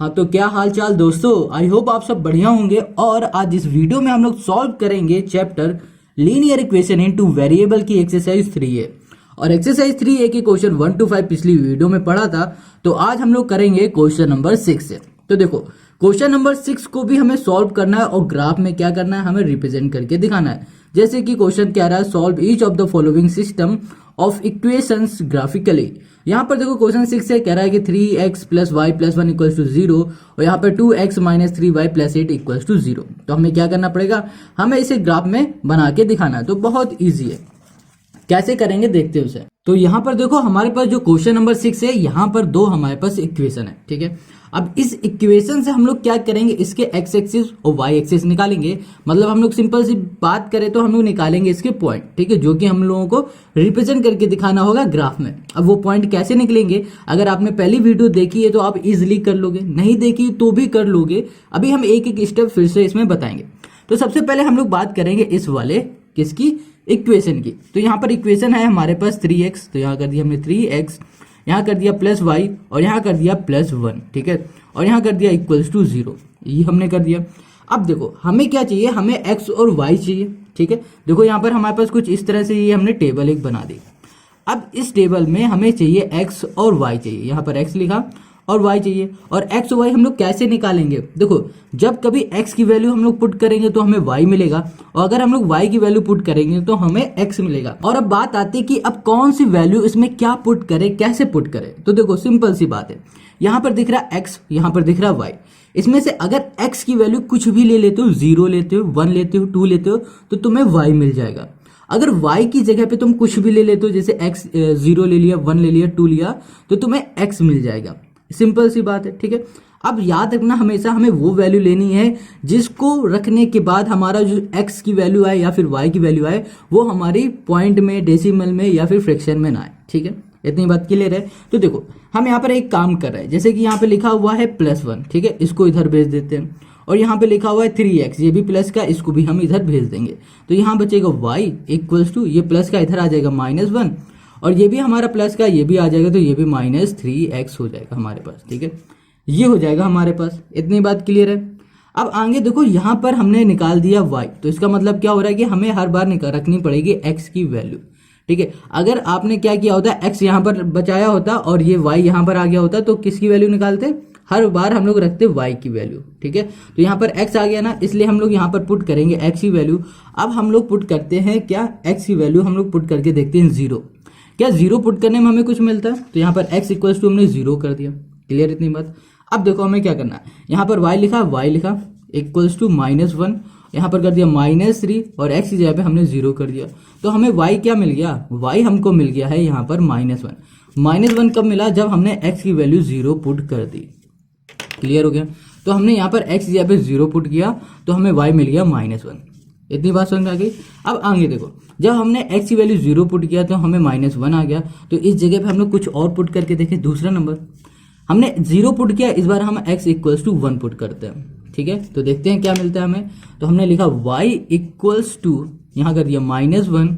हाँ, तो क्या हाल चाल दोस्तों। आई होप आप सब बढ़िया होंगे। और आज इस वीडियो में हम लोग सॉल्व करेंगे chapter linear equation into variable की एक्सरसाइज 3A। और एक्सरसाइज 3A के क्वेश्चन 1 to 5 पिछली वीडियो में पढ़ा था, तो आज हम लोग करेंगे क्वेश्चन नंबर 6 से। तो देखो, क्वेश्चन नंबर 6 को भी हमें सॉल्व करना है और ग्राफ में क्या करना है, हमें रिप्रेजेंट करके दिखाना है। जैसे कि क्वेश्चन क्या रहा है, solve each of the following system of equations graphically. यहाँ पर देखो क्वेश्चन 6 से कह रहा है कि 3x plus y plus 1 equals to 0 और यहाँ पर 2x minus 3y plus 8 equals to 0। तो हमें क्या करना पड़ेगा, हमें इसे ग्राफ में बना के दिखाना है। तो बहुत ईजी है, कैसे करेंगे देखते हैं उसे। तो यहाँ पर देखो हमारे पास जो क्वेश्चन नंबर 6 है, यहाँ पर दो हमारे पास इक्वेशन है, ठीक है। अब इस इक्वेशन से हम लोग क्या करेंगे, इसके एक्स एक्सिस और वाई एक्सिस निकालेंगे। मतलब हम लोग सिंपल सी बात करें तो हम लोग निकालेंगे इसके पॉइंट, ठीक है, जो कि हम लोगों को रिप्रेजेंट करके दिखाना होगा ग्राफ में। अब वो पॉइंट कैसे निकलेंगे, अगर आपने पहली वीडियो देखी है तो आप इजिली कर लोगे, नहीं देखी तो भी कर लोगे। अभी हम एक एक स्टेप फिर से इसमें बताएंगे। तो सबसे पहले हम लोग बात करेंगे इस वाले किसकी, इक्वेशन की। तो यहाँ पर इक्वेशन है हमारे पास 3x, तो यहाँ कर दिया हमने 3x, यहाँ कर दिया प्लस वाई और यहाँ कर दिया प्लस 1, ठीक है, और यहाँ कर दिया इक्वल्स टू 0, ये हमने कर दिया। अब देखो हमें क्या चाहिए, हमें x और y चाहिए, ठीक है। देखो यहाँ पर हमारे पास कुछ इस तरह से ये हमने टेबल एक बना दी। अब इस टेबल में हमें चाहिए x और y चाहिए, यहाँ पर x लिखा और y चाहिए। और x और y हम लोग कैसे निकालेंगे, देखो जब कभी x की वैल्यू हम लोग पुट करेंगे तो हमें y मिलेगा, और अगर हम लोग y की वैल्यू पुट करेंगे तो हमें x मिलेगा। और अब बात आती है कि अब कौन सी वैल्यू इसमें क्या पुट करें, कैसे पुट करें। तो देखो सिंपल सी बात है, यहाँ पर दिख रहा x, यहाँ पर दिख रहा y। इसमें से अगर x की वैल्यू कुछ भी ले लेते हो, 0 लेते हो, 1 लेते हो, 2 लेते हो, तो तुम्हें y मिल जाएगा। अगर y की जगह पे तुम कुछ भी ले लेते हो, जैसे x 0 ले लिया, 1 ले लिया, 2 लिया, तो तुम्हें x मिल जाएगा। सिंपल सी बात है, ठीक है। अब याद रखना, हमेशा हमें वो वैल्यू लेनी है जिसको रखने के बाद हमारा जो x की वैल्यू आए या फिर y की वैल्यू आए, वो हमारी पॉइंट में, डेसिमल में या फिर फ्रैक्शन में ना आए, ठीक है। इतनी बात क्लियर है। तो देखो हम यहाँ पर एक काम कर रहे हैं, जैसे कि यहाँ पे लिखा हुआ है +1, ठीक है, इसको इधर भेज देते हैं। और यहाँ पे लिखा हुआ है 3x, ये भी प्लस का, इसको भी हम इधर भेज देंगे। तो यहाँ बचेगा y इक्वल्स टू, ये प्लस का इधर आ जाएगा -1, और ये भी हमारा प्लस का, ये भी आ जाएगा, तो ये भी -3x हो जाएगा हमारे पास, ठीक है। ये हो जाएगा हमारे पास। इतनी बात क्लियर है। अब आगे देखो, यहाँ पर हमने निकाल दिया y, तो इसका मतलब क्या हो रहा है कि हमें हर बार रखनी पड़ेगी x की वैल्यू, ठीक है। अगर आपने क्या किया होता, x यहाँ पर बचाया होता और ये y यहाँ पर आ गया होता, तो किसकी वैल्यू निकालते, हर बार हम लोग रखते y की वैल्यू, ठीक है। तो यहाँ पर x आ गया ना, इसलिए हम लोग यहाँ पर पुट करेंगे x की वैल्यू। अब हम लोग पुट करते हैं क्या, x की वैल्यू हम लोग पुट करके देखते हैं 0। क्या 0 पुट करने में हमें कुछ मिलता है, तो यहाँ पर x इक्वल्स टू हमने 0 कर दिया। क्लियर इतनी बात। अब देखो हमें क्या करना है, यहाँ पर y लिखा इक्वल्स टू -1, यहाँ पर कर दिया -3 और x की जगह पे हमने 0 कर दिया। तो हमें y क्या मिल गया, y हमको मिल गया है यहाँ पर -1। -1 कब मिला, जब हमने x की वैल्यू 0 पुट कर दी। क्लियर हो गया। तो हमने यहाँ पर x की जगह पे 0 पुट किया, तो हमें y मिल गया -1। इतनी बात समझ में आ गई। अब आगे देखो, जब हमने x की वैल्यू 0 पुट किया तो हमें -1 आ गया, तो इस जगह पे हम लोग कुछ और पुट करके देखें। दूसरा नंबर हमने 0 पुट किया, इस बार हम x इक्वल्स टू 1 पुट करते हैं, ठीक है। तो देखते हैं क्या मिलता है हमें। तो हमने लिखा y इक्वल्स टू, यहाँ कर दिया -1,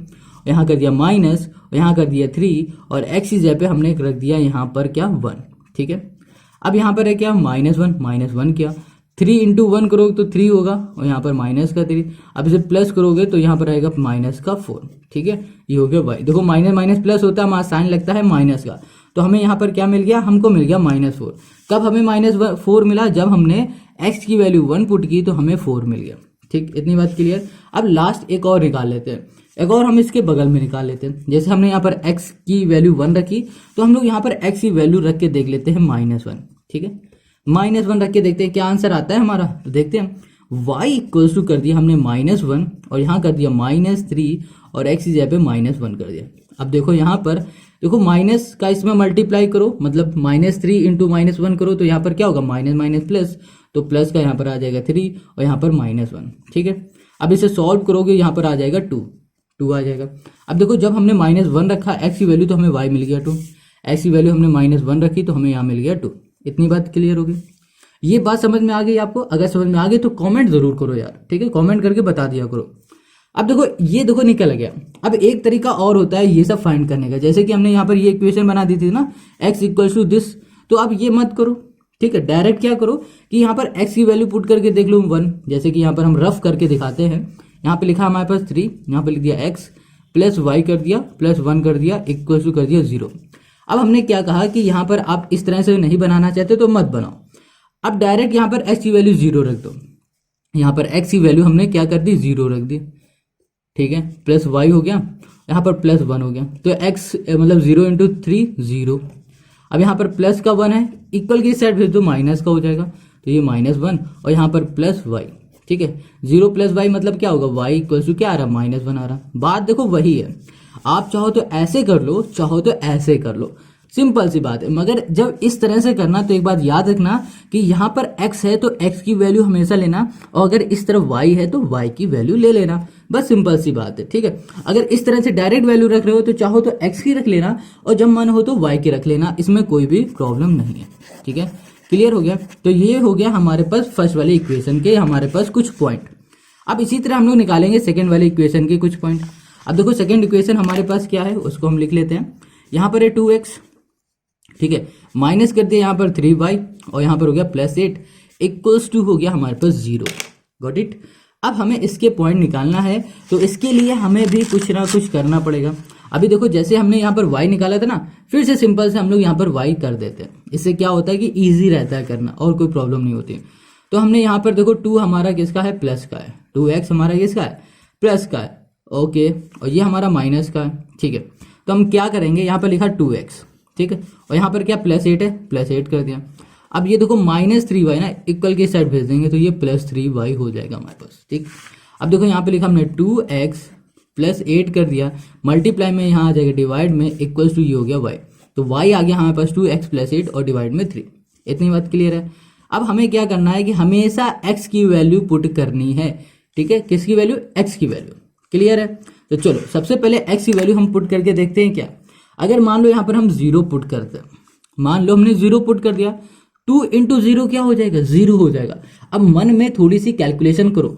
यहाँ कर दिया माइनस, यहाँ कर दिया 3, और x की जगह पे हमने रख दिया यहाँ पर क्या 1, ठीक है। अब यहाँ पर है क्या -1 क्या, 3 × 1 करोगे तो 3 होगा, और यहाँ पर -3। अब इसे प्लस करोगे तो यहाँ पर आएगा -4, ठीक है। ये हो गया y। देखो माइनस माइनस प्लस होता है, हमारा साइन लगता है माइनस का, तो हमें यहाँ पर क्या मिल गया, हमको मिल गया -4। कब हमें -4 मिला, जब हमने x की वैल्यू 1 पुट की तो हमें 4 मिल गया, ठीक। इतनी बात क्लियर। अब लास्ट एक और निकाल लेते हैं, एक और हम इसके बगल में निकाल लेते हैं। जैसे हमने यहाँ पर x की वैल्यू 1 रखी, तो हम लोग यहाँ पर x की वैल्यू रख के देख लेते हैं -1, ठीक है। -1 रख के देखते हैं क्या आंसर आता है हमारा। तो देखते हैं, y इक्वल्स टू कर दिया हमने -1 और यहाँ कर दिया -3 और x की जगह पे -1 कर दिया। अब देखो यहाँ पर देखो, माइनस का इसमें मल्टीप्लाई करो, मतलब -3 × -1 करो, तो यहाँ पर क्या होगा, माइनस प्लस, तो प्लस का यहाँ पर आ जाएगा 3 और यहाँ पर -1, ठीक है। अब इसे सॉल्व करोगे, यहाँ पर आ जाएगा 2 आ जाएगा। अब देखो जब हमने -1 रखा x की वैल्यू, तो हमें y मिल गया 2, x की वैल्यू हमने -1 रखी तो हमें यहाँ मिल गया 2। इतनी बात क्लियर होगी। ये बात समझ में आ गई आपको? अगर समझ में आ गई तो कमेंट जरूर करो यार, ठीक है, कमेंट करके बता दिया करो। अब देखो ये देखो निकल गया। अब एक तरीका और होता है ये सब फाइंड करने का, जैसे कि हमने यहाँ पर ये इक्वेशन बना दी थी ना, x इक्वल्स टू दिस, तो अब ये मत करो, ठीक है, डायरेक्ट क्या करो कि यहाँ पर x की वैल्यू पुट करके देख लो 1, जैसे कि यहाँ पर हम रफ करके दिखाते हैं। यहाँ पे लिखा हमारे पास 3, यहाँ पे लिख दिया x प्लस वाई कर दिया प्लस 1 कर दिया इक्वल टू कर दिया 0। अब हमने क्या कहा कि यहाँ पर आप इस तरह से नहीं बनाना चाहते तो मत बनाओ। अब डायरेक्ट यहाँ पर x की वैल्यू 0 रख दो। यहाँ पर x की वैल्यू हमने क्या कर दी 0 रख दी, ठीक है, प्लस y हो गया, यहाँ पर प्लस 1 हो गया, तो x मतलब 0 इंटू 3 0। अब यहाँ पर प्लस का 1 है, इक्वल की साइड भेज दो माइनस का हो जाएगा, तो ये -1 और यहाँ पर प्लस y, ठीक है। 0 प्लस y मतलब क्या होगा, y इक्वल टू क्या आ रहा है -1 आ रहा। बात देखो वही है, आप चाहो तो ऐसे कर लो, चाहो तो ऐसे कर लो, सिंपल सी बात है। मगर जब इस तरह से करना तो एक बात याद रखना कि यहाँ पर x है तो x की वैल्यू हमेशा लेना, और अगर इस तरफ y है तो y की वैल्यू ले लेना, बस सिंपल सी बात है, ठीक है। अगर इस तरह से डायरेक्ट वैल्यू रख रहे हो तो चाहो तो x की रख लेना और जब मन हो तो y की रख लेना, इसमें कोई भी प्रॉब्लम नहीं है, ठीक है। क्लियर हो गया। तो ये हो गया हमारे पास फर्स्ट वाले इक्वेशन के हमारे पास कुछ पॉइंट। अब इसी तरह हम लोग निकालेंगे सेकेंड वाले इक्वेशन के कुछ पॉइंट। अब देखो सेकेंड इक्वेशन हमारे पास क्या है उसको हम लिख लेते हैं। यहाँ पर है 2x, ठीक है, माइनस कर दिया यहाँ पर 3y और यहाँ पर हो गया +8 इक्वल्स टू हो गया हमारे पास 0। Got it. अब हमें इसके पॉइंट निकालना है तो इसके लिए हमें भी कुछ ना कुछ करना पड़ेगा। अभी देखो जैसे हमने यहाँ पर y निकाला था ना, फिर से सिंपल से हम लोग यहाँ पर y कर देते हैं। इससे क्या होता है कि ईजी रहता है करना और कोई प्रॉब्लम नहीं होती। तो हमने यहाँ पर देखो 2 हमारा किसका है, प्लस का है, 2x हमारा किसका है, प्लस का है, ओके, और ये हमारा माइनस का है, ठीक है। तो हम क्या करेंगे, यहाँ पर लिखा 2x, ठीक है, और यहाँ पर क्या +8 है, +8 कर दिया। अब ये देखो -3y ना इक्वल की साइड भेज देंगे तो ये +3y हो जाएगा हमारे पास, ठीक। अब देखो यहाँ पे लिखा हमने 2x +8 कर दिया, मल्टीप्लाई में यहाँ आ जाएगा डिवाइड में इक्वल्स टू ये हो गया y, तो y आ गया हमारे पास 2x +8 और डिवाइड में 3। इतनी बात क्लियर है। अब हमें क्या करना है कि हमेशा x की वैल्यू पुट करनी है, ठीक है, किसकी वैल्यू, x की वैल्यू। क्लियर है। तो चलो सबसे पहले x की वैल्यू हम पुट करके देखते हैं क्या। अगर मान लो यहाँ पर हम 0 पुट करते हैं, मान लो हमने 0 पुट कर दिया, 2 इंटू 0 क्या हो जाएगा, 0 हो जाएगा। अब मन में थोड़ी सी कैलकुलेशन करो,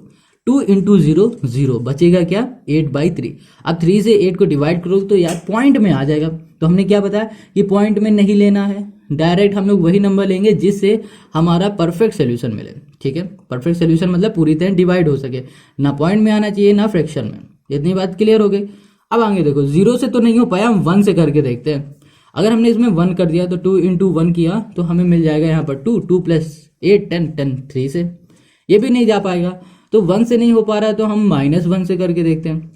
2 इंटू 0 0 बचेगा क्या, 8/3। अब 3 से 8 को डिवाइड करो तो यार पॉइंट में आ जाएगा। तो हमने क्या बताया कि पॉइंट में नहीं लेना है, डायरेक्ट हम लोग वही नंबर लेंगे जिससे हमारा परफेक्ट सोल्यूशन मिले, ठीक है। परफेक्ट सोल्यूशन मतलब पूरी तरह डिवाइड हो सके, ना पॉइंट में आना चाहिए ना फ्रैक्शन में। इतनी बात क्लियर हो गई। अब आगे देखो 0 से तो नहीं हो पाया, हम 1 से करके देखते हैं। अगर हमने इसमें 1 कर दिया तो 2 इंटू 1 किया तो हमें मिल जाएगा यहाँ पर 2, 2 + 8 10 10 3 से, ये भी नहीं जा पाएगा। तो 1 से नहीं हो पा रहा है तो हम -1 से करके देखते हैं।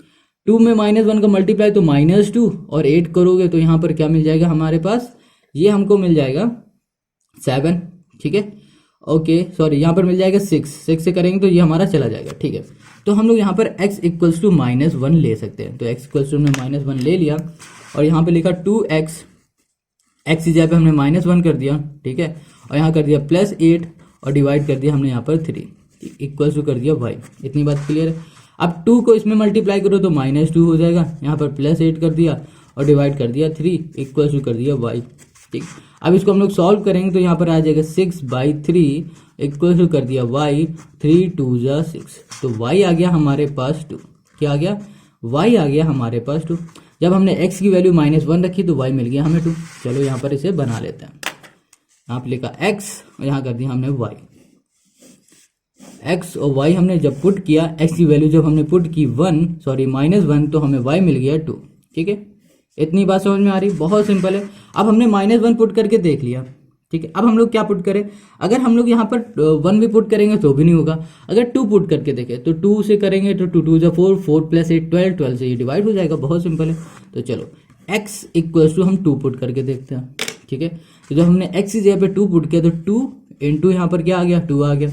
2 में -1 का मल्टीप्लाई तो -2 और 8 करोगे तो यहाँ पर क्या मिल जाएगा हमारे पास, ये हमको मिल जाएगा 7, ठीक है, ओके सॉरी यहाँ पर मिल जाएगा 6 से करेंगे तो ये हमारा चला जाएगा, ठीक है। तो हम लोग यहाँ पर x इक्वल्स टू -1 ले सकते हैं। तो x इक्वल्स टू हमने -1 ले लिया और यहाँ पे लिखा 2x, x की जगह पे हमने -1 कर दिया, ठीक है, और यहाँ कर दिया +8 और डिवाइड कर दिया हमने यहाँ पर 3 इक्वल्स टू कर दिया y। इतनी बात क्लियर है। अब 2 को इसमें मल्टीप्लाई करो तो -2 हो जाएगा, यहाँ पर +8 कर दिया और डिवाइड कर दिया 3 इक्वल्स टू कर दिया y, ठीक। अब इसको हम लोग सॉल्व करेंगे तो यहाँ पर आ जाएगा 6/3 इक्वल टू कर दिया y, 3 2 = 6, तो y आ गया हमारे पास 2। क्या आ गया, y आ गया हमारे पास 2। जब हमने x की वैल्यू -1 रखी तो y मिल गया हमें 2। चलो यहाँ पर इसे बना लेते हैं। यहाँ पर लिखा x और यहाँ कर दिया हमने y, x और y हमने जब पुट किया, x की वैल्यू जब हमने पुट की -1 तो हमें y मिल गया 2, ठीक है। इतनी बात समझ में आ रही, बहुत सिंपल है। अब हमने -1 पुट करके देख लिया, ठीक है। अब हम लोग क्या पुट करें, अगर हम लोग यहाँ पर 1 भी पुट करेंगे तो भी नहीं होगा। अगर 2 पुट करके देखें तो 2 से करेंगे तो 2 2 = 4, 4 + 8 12, 12 से ये डिवाइड हो जाएगा, बहुत सिंपल है। तो चलो x इक्वल्स टू हम 2 पुट करके देखते हैं, ठीक है। तो जब हमने x की जगह पे 2 पुट किया तो 2 इंटू यहाँ पर क्या आ गया, 2 आ गया,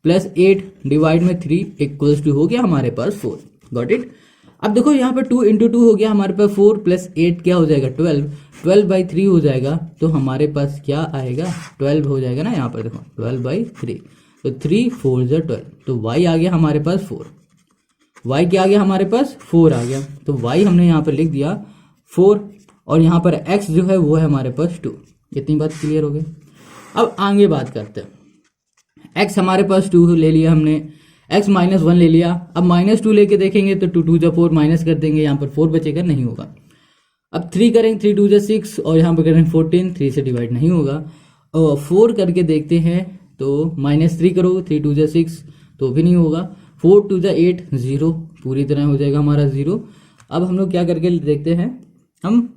+8 डिवाइड में 3 इक्वल्स टू हो गया हमारे पास 4। Got it. अब देखो यहाँ पर 2 इंटू 2 हो गया हमारे पास 4 + 8 क्या हो जाएगा 12, 12/3 हो जाएगा। तो हमारे पास क्या आएगा, 12 हो जाएगा ना, यहाँ पर देखो 12/3, तो 3 4 = 12, तो y आ गया हमारे पास 4। y क्या आ गया हमारे पास, 4 आ गया। तो y हमने यहाँ पर लिख दिया 4 और यहाँ पर x जो है वो है हमारे पास 2। इतनी बात क्लियर हो गई। अब आगे बात करते हैं। x हमारे पास 2 ले लिया हमने, x -1 ले लिया। अब -2 लेके देखेंगे तो 2 2 = 4 माइनस कर देंगे, यहाँ पर 4 बचेगा, नहीं होगा। अब 3 करेंगे, 3 2 = 6 और यहाँ पर करेंगे 14, 3 से डिवाइड नहीं होगा। 4 करके देखते हैं तो -3 करो, 3 2 जा 6 तो भी नहीं होगा, 4 2 जा 8 0 पूरी तरह हो जाएगा हमारा 0। अब हम लोग क्या करके देखते हैं, हम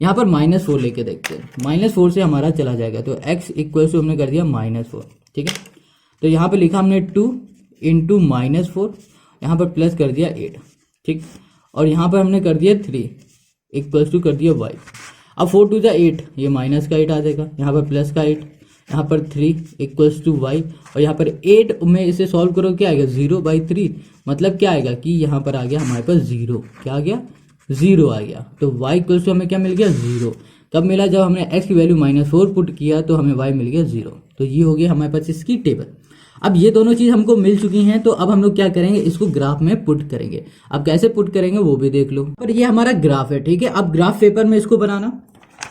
यहाँ पर -4 लेके देखते हैं, -4 से हमारा चला जाएगा तो x इक्वल टू हमने कर दिया -4, ठीक है। तो यहाँ पे लिखा हमने 2 इंटू -4, यहाँ पर प्लस कर दिया 8, ठीक। और यहाँ पर हमने कर दिया 3 इक्वल्स टू कर दिया y। अब 4 2 जा 8, ये माइनस का 8 आ जाएगा, यहाँ पर प्लस का 8, यहाँ पर 3 इक्वल्स टू y, और यहाँ पर 8 में इसे सॉल्व करो क्या आएगा 0/3, मतलब क्या आएगा कि यहाँ पर आ गया हमारे पास 0, क्या आ गया 0 आ गया। तो y इक्वल्स टू हमें क्या मिल गया 0, कब मिला जब हमने x की वैल्यू -4 पुट किया तो हमें y मिल गया 0। तो ये हो गया हमारे पास इसकी टेबल। अब ये दोनों चीज हमको मिल चुकी हैं, तो अब हम लोग क्या करेंगे, इसको ग्राफ में पुट करेंगे। अब कैसे पुट करेंगे वो भी देख लो। पर ये हमारा ग्राफ है, ठीक है। अब ग्राफ पेपर में इसको बनाना।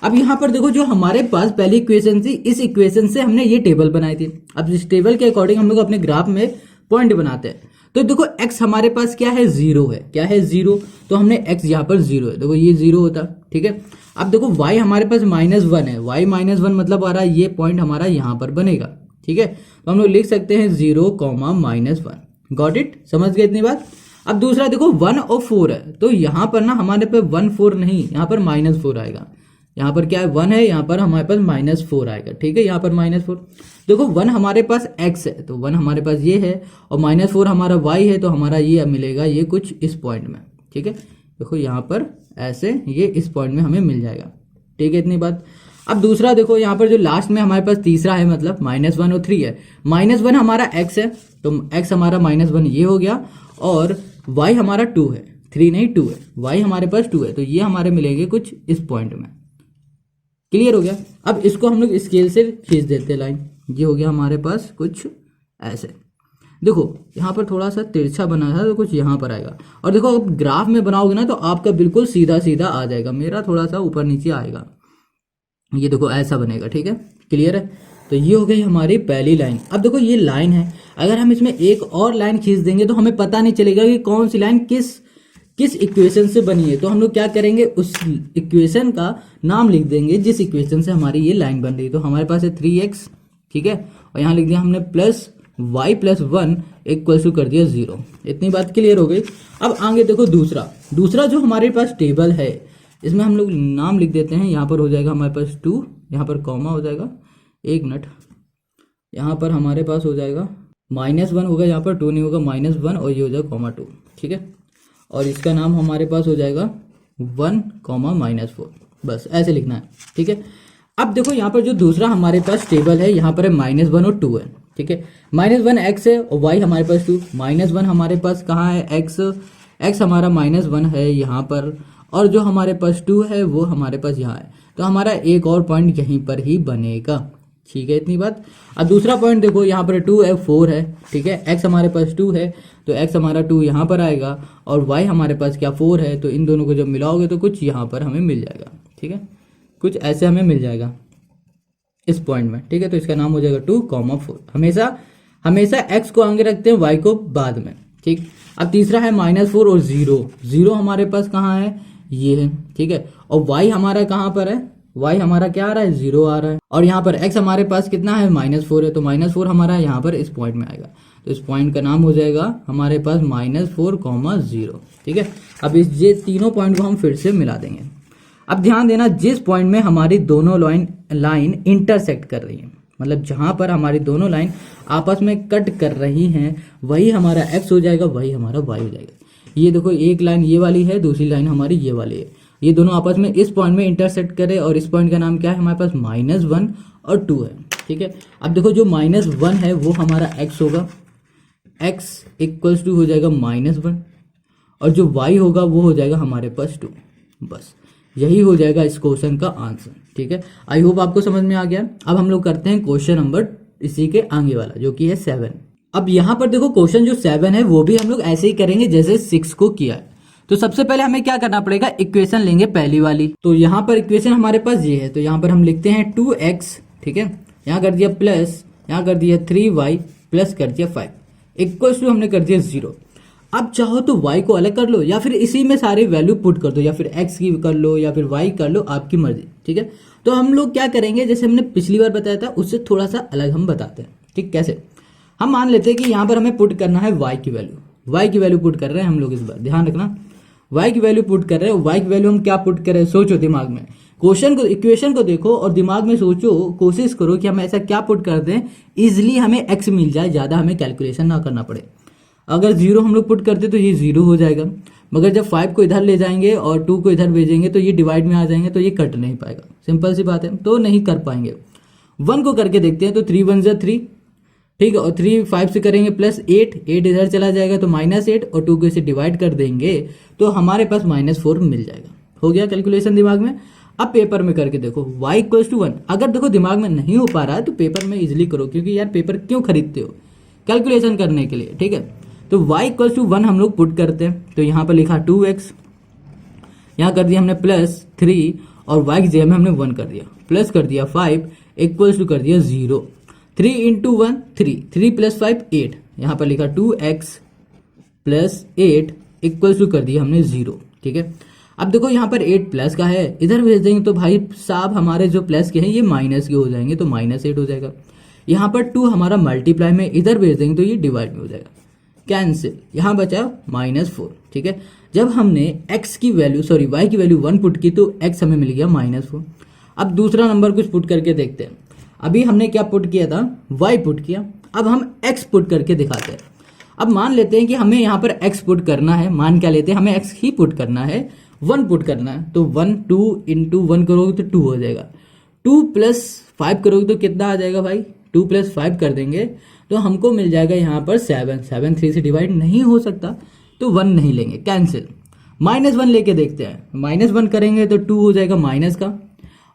अब यहाँ पर देखो जो हमारे पास पहली इक्वेशन थी, इस इक्वेशन से हमने ये टेबल बनाई थी। अब इस टेबल के अकॉर्डिंग हम लोग अपने ग्राफ में पॉइंट बनाते हैं। तो देखो x हमारे पास क्या है 0 है, क्या है 0, तो हमने x यहाँ पर 0 है, देखो ये 0 होता, ठीक है। अब देखो y हमारे पास -1 है, y -1 मतलब आ रहा है ये पॉइंट हमारा यहाँ पर बनेगा, ठीक है। तो हम लोग लिख सकते हैं 0, -1। गॉट इट, समझ गए इतनी बात। अब दूसरा देखो 1 और 4 है, तो यहाँ पर ना हमारे पे 1 4 नहीं, यहाँ पर -4 आएगा। यहाँ पर क्या है 1 है, यहाँ पर हमारे पास -4 आएगा, ठीक है। यहाँ पर -4, देखो 1 हमारे पास x है तो 1 हमारे पास ये है, और -4 हमारा y है, तो हमारा ये मिलेगा ये कुछ इस पॉइंट में, ठीक है। देखो यहाँ पर ऐसे ये इस पॉइंट में हमें मिल जाएगा, ठीक है, इतनी बात। अब दूसरा देखो यहाँ पर जो लास्ट में हमारे पास तीसरा है, मतलब -1 और 3 है। -1 हमारा x है, तो x हमारा -1 ये हो गया, और y हमारा 2 है, 3 नहीं 2 है, y हमारे पास 2 है, तो ये हमारे मिलेंगे कुछ इस पॉइंट में। क्लियर हो गया। अब इसको हम लोग स्केल से खींच देते हैं लाइन, ये हो गया हमारे पास कुछ ऐसे। देखो यहाँ पर थोड़ा सा तिरछा बना है तो कुछ यहाँ पर आएगा, और देखो अब ग्राफ में बनाओगे ना तो आपका बिल्कुल सीधा सीधा आ जाएगा, मेरा थोड़ा सा ऊपर नीचे आएगा, ये देखो ऐसा बनेगा, ठीक है। क्लियर है। तो ये हो गई हमारी पहली लाइन। अब देखो ये लाइन है, अगर हम इसमें एक और लाइन खींच देंगे तो हमें पता नहीं चलेगा कि कौन सी लाइन किस इक्वेशन से बनी है। तो हम लोग क्या करेंगे, उस इक्वेशन का नाम लिख देंगे जिस इक्वेशन से हमारी ये लाइन बन रही है। तो हमारे पास है 3x, ठीक है, और यहाँ लिख दिया हमने +y + 1 इक्वल टू कर दिया 0। इतनी बात क्लियर हो गई। अब आगे देखो दूसरा जो हमारे पास टेबल है, इसमें हम लोग नाम लिख देते हैं। यहाँ पर हो जाएगा हमारे पास 2, यहाँ पर कॉमा हो जाएगा, 1 मिनट, यहाँ पर हमारे पास हो जाएगा -1 होगा, यहाँ पर 2 नहीं होगा, -1, और ये हो जाएगा ,2, ठीक है। और इसका नाम हमारे पास हो जाएगा 1, -4, बस ऐसे लिखना है, ठीक है। अब देखो यहाँ पर जो दूसरा हमारे पास टेबल है, यहाँ पर है -1 और 2 है, ठीक है। -1 x है और y हमारे पास 2, -1 हमारे पास कहाँ है x हमारा -1 है यहाँ पर, और जो हमारे पास 2 है वो हमारे पास यहाँ है। तो हमारा एक और पॉइंट यहीं पर ही बनेगा, ठीक है, इतनी बात। अब दूसरा पॉइंट देखो यहाँ पर 2 है 4 है, ठीक है। x हमारे पास 2 है तो x हमारा 2 यहाँ पर आएगा, और y हमारे पास क्या 4 है, तो इन दोनों को जब मिलाओगे तो कुछ यहाँ पर हमें मिल जाएगा, ठीक है, कुछ ऐसे हमें मिल जाएगा इस पॉइंट में, ठीक है। तो इसका नाम हो जाएगा 2, 4। हमेशा x को आगे रखते हैं, y को बाद में, ठीक। अब तीसरा है -4 और 0 हमारे पास कहाँ है, ये है, ठीक है। और y हमारा कहाँ पर है, y हमारा क्या आ रहा है 0 आ रहा है, और यहाँ पर x हमारे पास कितना है -4 है, तो -4 हमारा यहाँ पर इस पॉइंट में आएगा। तो इस पॉइंट का नाम हो जाएगा हमारे पास -4, 0, ठीक है। अब ये तीनों पॉइंट को हम फिर से मिला देंगे। अब ध्यान देना, जिस पॉइंट में हमारी दोनों लाइन इंटरसेक्ट कर रही है, मतलब जहां पर हमारी दोनों लाइन आपस में कट कर रही हैं, वही हमारा x हो जाएगा, वही हमारा y हो जाएगा। ये देखो एक लाइन ये वाली है, दूसरी लाइन हमारी ये वाली है, ये दोनों आपस में इस पॉइंट में इंटरसेक्ट करे, और इस पॉइंट का नाम क्या है हमारे पास -1 और 2 है, ठीक है। अब देखो जो -1 है वो हमारा x होगा, x इक्वल्स टू हो जाएगा -1, और जो y होगा वो हो जाएगा हमारे पास 2। बस यही हो जाएगा इस क्वेश्चन का आंसर, ठीक है। आई होप आपको समझ में आ गया। अब हम लोग करते हैं क्वेश्चन नंबर इसी के आगे वाला, जो कि है 7। अब यहाँ पर देखो क्वेश्चन जो 7 है वो भी हम लोग ऐसे ही करेंगे जैसे 6 को किया है। तो सबसे पहले हमें क्या करना पड़ेगा, इक्वेशन लेंगे पहली वाली। तो यहाँ पर इक्वेशन हमारे पास ये है, तो यहाँ पर हम लिखते हैं 2x, ठीक है, यहाँ कर दिया प्लस, यहाँ कर दिया 3y प्लस कर दिया 5 इक्वल्स टू हमने कर दिया 0। अब चाहो तो y को अलग कर लो, या फिर इसी में सारी वैल्यू पुट कर दो, या फिर x की कर लो, या फिर y कर लो, आपकी मर्जी, ठीक है। तो हम लोग क्या करेंगे, जैसे हमने पिछली बार बताया था उससे थोड़ा सा अलग हम बताते हैं। ठीक, कैसे? हम मान लेते हैं कि यहाँ पर हमें पुट करना है y की वैल्यू पुट कर रहे हैं हम लोग। इस बार ध्यान रखना, y की वैल्यू पुट कर रहे हैं। y की वैल्यू हम क्या पुट कर रहे हैं, सोचो दिमाग में, क्वेश्चन को, इक्वेशन को देखो और दिमाग में सोचो, कोशिश करो कि हम ऐसा क्या पुट कर दें इजिली हमें x मिल जाए, ज़्यादा हमें कैलकुलेशन ना करना पड़े। अगर 0 हम लोग पुट करते तो ये 0 हो जाएगा, मगर जब 5 को इधर ले जाएंगे और 2 को इधर भेजेंगे तो ये डिवाइड में आ जाएंगे, तो ये कट नहीं पाएगा। सिंपल सी बात है, तो नहीं कर पाएंगे। 1 को करके देखते हैं, तो 3 1 जा 3, ठीक है, और 3 5 से करेंगे प्लस 8 इधर चला जाएगा तो -8, और 2 को इसे डिवाइड कर देंगे तो हमारे पास -4 मिल जाएगा। हो गया कैलकुलेशन दिमाग में। अब पेपर में करके देखो, y = 1। अगर देखो दिमाग में नहीं हो पा रहा है तो पेपर में इजिली करो, क्योंकि यार पेपर क्यों खरीदते हो, कैलकुलेशन करने के लिए। ठीक है, तो y = 1 हम लोग पुट करते हैं, तो यहाँ पर लिखा 2x, यहाँ कर दिया हमने +3, और y की जगह में हमने 1 कर दिया, प्लस कर दिया 5 इक्वल्स टू कर दिया 0। 3 × 1 3, 3 + 5 8, यहाँ पर लिखा 2x + 8 इक्वल्स टू कर दिया हमने 0। ठीक है, अब देखो यहाँ पर 8 प्लस का है, इधर भेज देंगे तो भाई साहब हमारे जो प्लस के हैं ये माइनस के हो जाएंगे, तो -8 हो जाएगा। यहाँ पर 2 हमारा मल्टीप्लाई में, इधर भेज देंगे तो ये डिवाइड में हो जाएगा, कैंसिल। यहाँ बचा -4। ठीक है, जब हमने y की वैल्यू 1 पुट की तो x हमें मिल गया -4। अब दूसरा नंबर कुछ पुट करके देखते हैं। अभी हमने क्या पुट किया था, y पुट किया, अब हम x पुट करके दिखाते हैं। अब मान लेते हैं कि हमें यहाँ पर x पुट करना है, मान क्या लेते हैं, हमें x ही पुट करना है, 1 पुट करना है, तो 1 2 × 1 करोगे तो 2 हो जाएगा। 2 + 5 करोगे तो कितना आ जाएगा भाई, 2 + 5 कर देंगे तो हमको मिल जाएगा यहाँ पर 7। 7 3 से डिवाइड नहीं हो सकता, तो 1 नहीं लेंगे, कैंसिल। -1 लेके देखते हैं, -1 करेंगे तो 2 हो जाएगा माइनस का,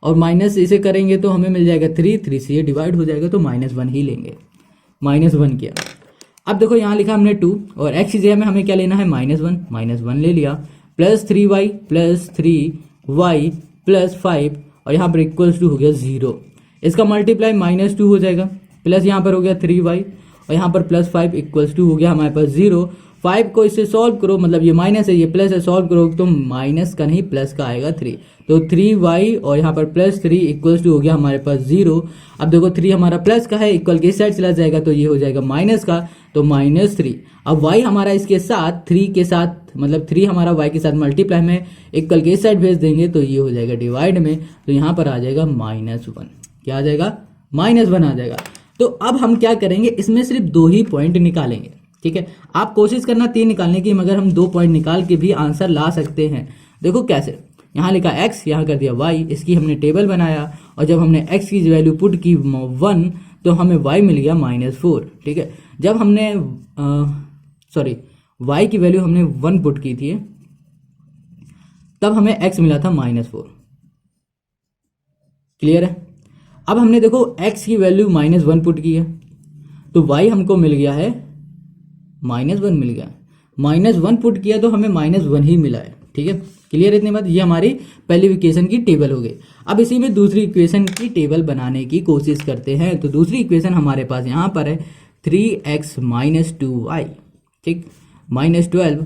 और माइनस इसे करेंगे तो हमें मिल जाएगा 3, 3 से ये डिवाइड हो जाएगा, तो -1 ही लेंगे। -1 किया। अब देखो यहाँ लिखा हमने 2, और x की जगह में हमें क्या लेना है, -1 ले लिया, +3y + 3y + 5, और यहाँ पर इक्वल्स टू हो गया 0। इसका मल्टीप्लाई -2 हो जाएगा, प्लस यहाँ पर हो गया 3y, और यहाँ पर +5 इक्वल्स टू हो गया हमारे पास 0। 5 को इससे सॉल्व करो, मतलब ये माइनस है ये प्लस है, सॉल्व करो तो माइनस का नहीं प्लस का आएगा 3, तो 3y और यहाँ पर +3 इक्वल्स टू हो गया हमारे पास 0। अब देखो 3 हमारा प्लस का है, इक्वल के इस साइड चला जाएगा तो ये हो जाएगा माइनस का, तो -3। अब y हमारा इसके साथ 3 के साथ, मतलब 3 हमारा y के साथ मल्टीप्लाई में, इक्वल के इस साइड भेज देंगे तो ये हो जाएगा डिवाइड में, तो यहाँ पर आ जाएगा -1। क्या आ जाएगा, -1 आ जाएगा। तो अब हम क्या करेंगे, इसमें सिर्फ 2 ही पॉइंट निकालेंगे। ठीक है, आप कोशिश करना 3 निकालने की, मगर हम 2 पॉइंट निकाल के भी आंसर ला सकते हैं। देखो कैसे, यहाँ लिखा x, यहाँ कर दिया y, इसकी हमने टेबल बनाया, और जब हमने x की वैल्यू पुट की 1 तो हमें y मिल गया -4। ठीक है, जब हमने y की वैल्यू हमने 1 पुट की थी तब हमें x मिला था -4। क्लियर है? अब हमने देखो x की वैल्यू -1 पुट की है, तो y हमको मिल गया है -1 मिल गया, -1 पुट किया तो हमें -1 ही मिला है। ठीक है, क्लियर? इतने बाद ये हमारी पहली इक्वेशन की टेबल हो गई। अब इसी में दूसरी इक्वेशन की टेबल बनाने की कोशिश करते हैं। तो दूसरी इक्वेशन हमारे पास यहाँ पर है 3x - 2y, ठीक, -12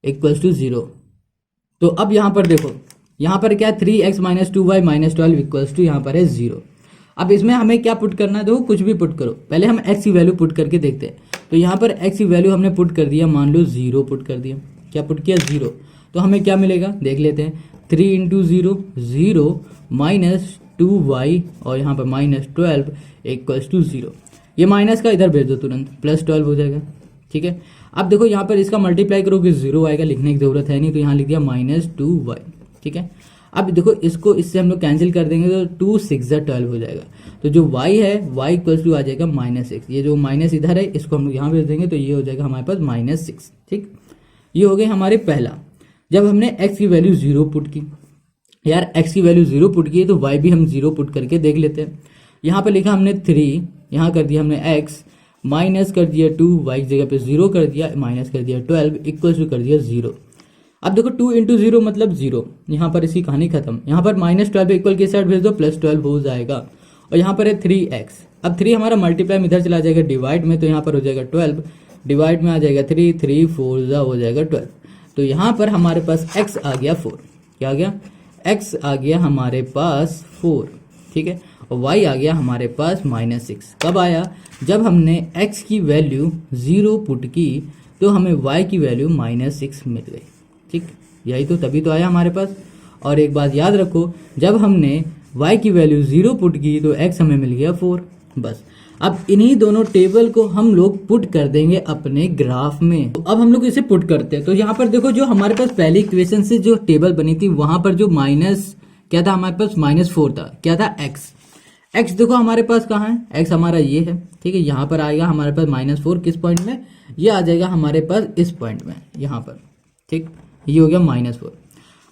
= 0। तो अब यहाँ पर देखो, यहाँ पर क्या 3x - 2y -12 = यहाँ पर है 0। अब इसमें हमें क्या पुट करना है, देखो कुछ भी पुट करो, पहले हम x की वैल्यू पुट करके देखते हैं। तो यहाँ पर x की वैल्यू हमने पुट कर दिया, मान लो 0 पुट कर दिया। क्या पुट किया, 0, तो हमें क्या मिलेगा देख लेते हैं। 3 × 0 0 -2y, और यहाँ पर -12 = 0। ये माइनस का इधर भेज दो तुरंत, +12 हो जाएगा। ठीक है, अब देखो यहाँ पर इसका मल्टीप्लाई करोगे 0 आएगा, लिखने की जरूरत है नहीं, तो यहाँ लिख दिया -2y। ठीक है, अब देखो इसको इससे हम लोग कैंसिल कर देंगे तो 2 6 12 हो जाएगा। तो जो y है y = आ जाएगा -6। ये जो माइनस इधर है इसको हम लोग यहाँ भेज देंगे तो ये हो जाएगा हमारे पास -6। ठीक, ये हो गए हमारे पहला। जब हमने x की वैल्यू 0 पुट की, यार x की वैल्यू 0 पुट की है तो y भी हम 0 पुट करके देख लेते हैं। यहाँ पर लिखा हमने 3, यहाँ कर दिया हमने x, माइनस कर दिया 2, y की जगह पे 0 कर दिया, माइनस कर दिया 12 = कर दिया 0। अब देखो 2 × 0 मतलब 0, यहाँ पर इसकी कहानी खत्म। यहाँ पर -12 इक्वल के साइड भेज दो, +12 हो जाएगा, और यहाँ पर है 3x। अब 3 हमारा मल्टीप्लाई में इधर चला जाएगा डिवाइड में, तो यहाँ पर हो जाएगा 12, डिवाइड में आ जाएगा 3, 3 4 हो जाएगा 12। तो यहाँ पर हमारे पास x आ गया 4। क्या आ गया, x आ गया हमारे पास 4, ठीक है, और y आ गया हमारे पास -6। कब आया? जब हमने x की वैल्यू 0 पुट की तो हमें y की वैल्यू -6 मिल गई, ठीक, यही तो तभी तो आया हमारे पास। और एक बात याद रखो, जब हमने y की वैल्यू 0 पुट की तो x हमें मिल गया 4। बस अब इन्हीं दोनों टेबल को हम लोग पुट कर देंगे अपने ग्राफ में। तो अब हम लोग इसे पुट करते हैं। तो यहाँ पर देखो, जो हमारे पास पहली इक्वेशन से जो टेबल बनी थी वहां पर जो माइनस क्या था हमारे पास, -4 था। क्या था? x देखो हमारे पास कहाँ है, x हमारा ये है, ठीक है, यहाँ पर आएगा हमारे पास -4 किस पॉइंट में, ये आ जाएगा हमारे पास इस पॉइंट में, यहाँ पर, ठीक, ये हो गया -4।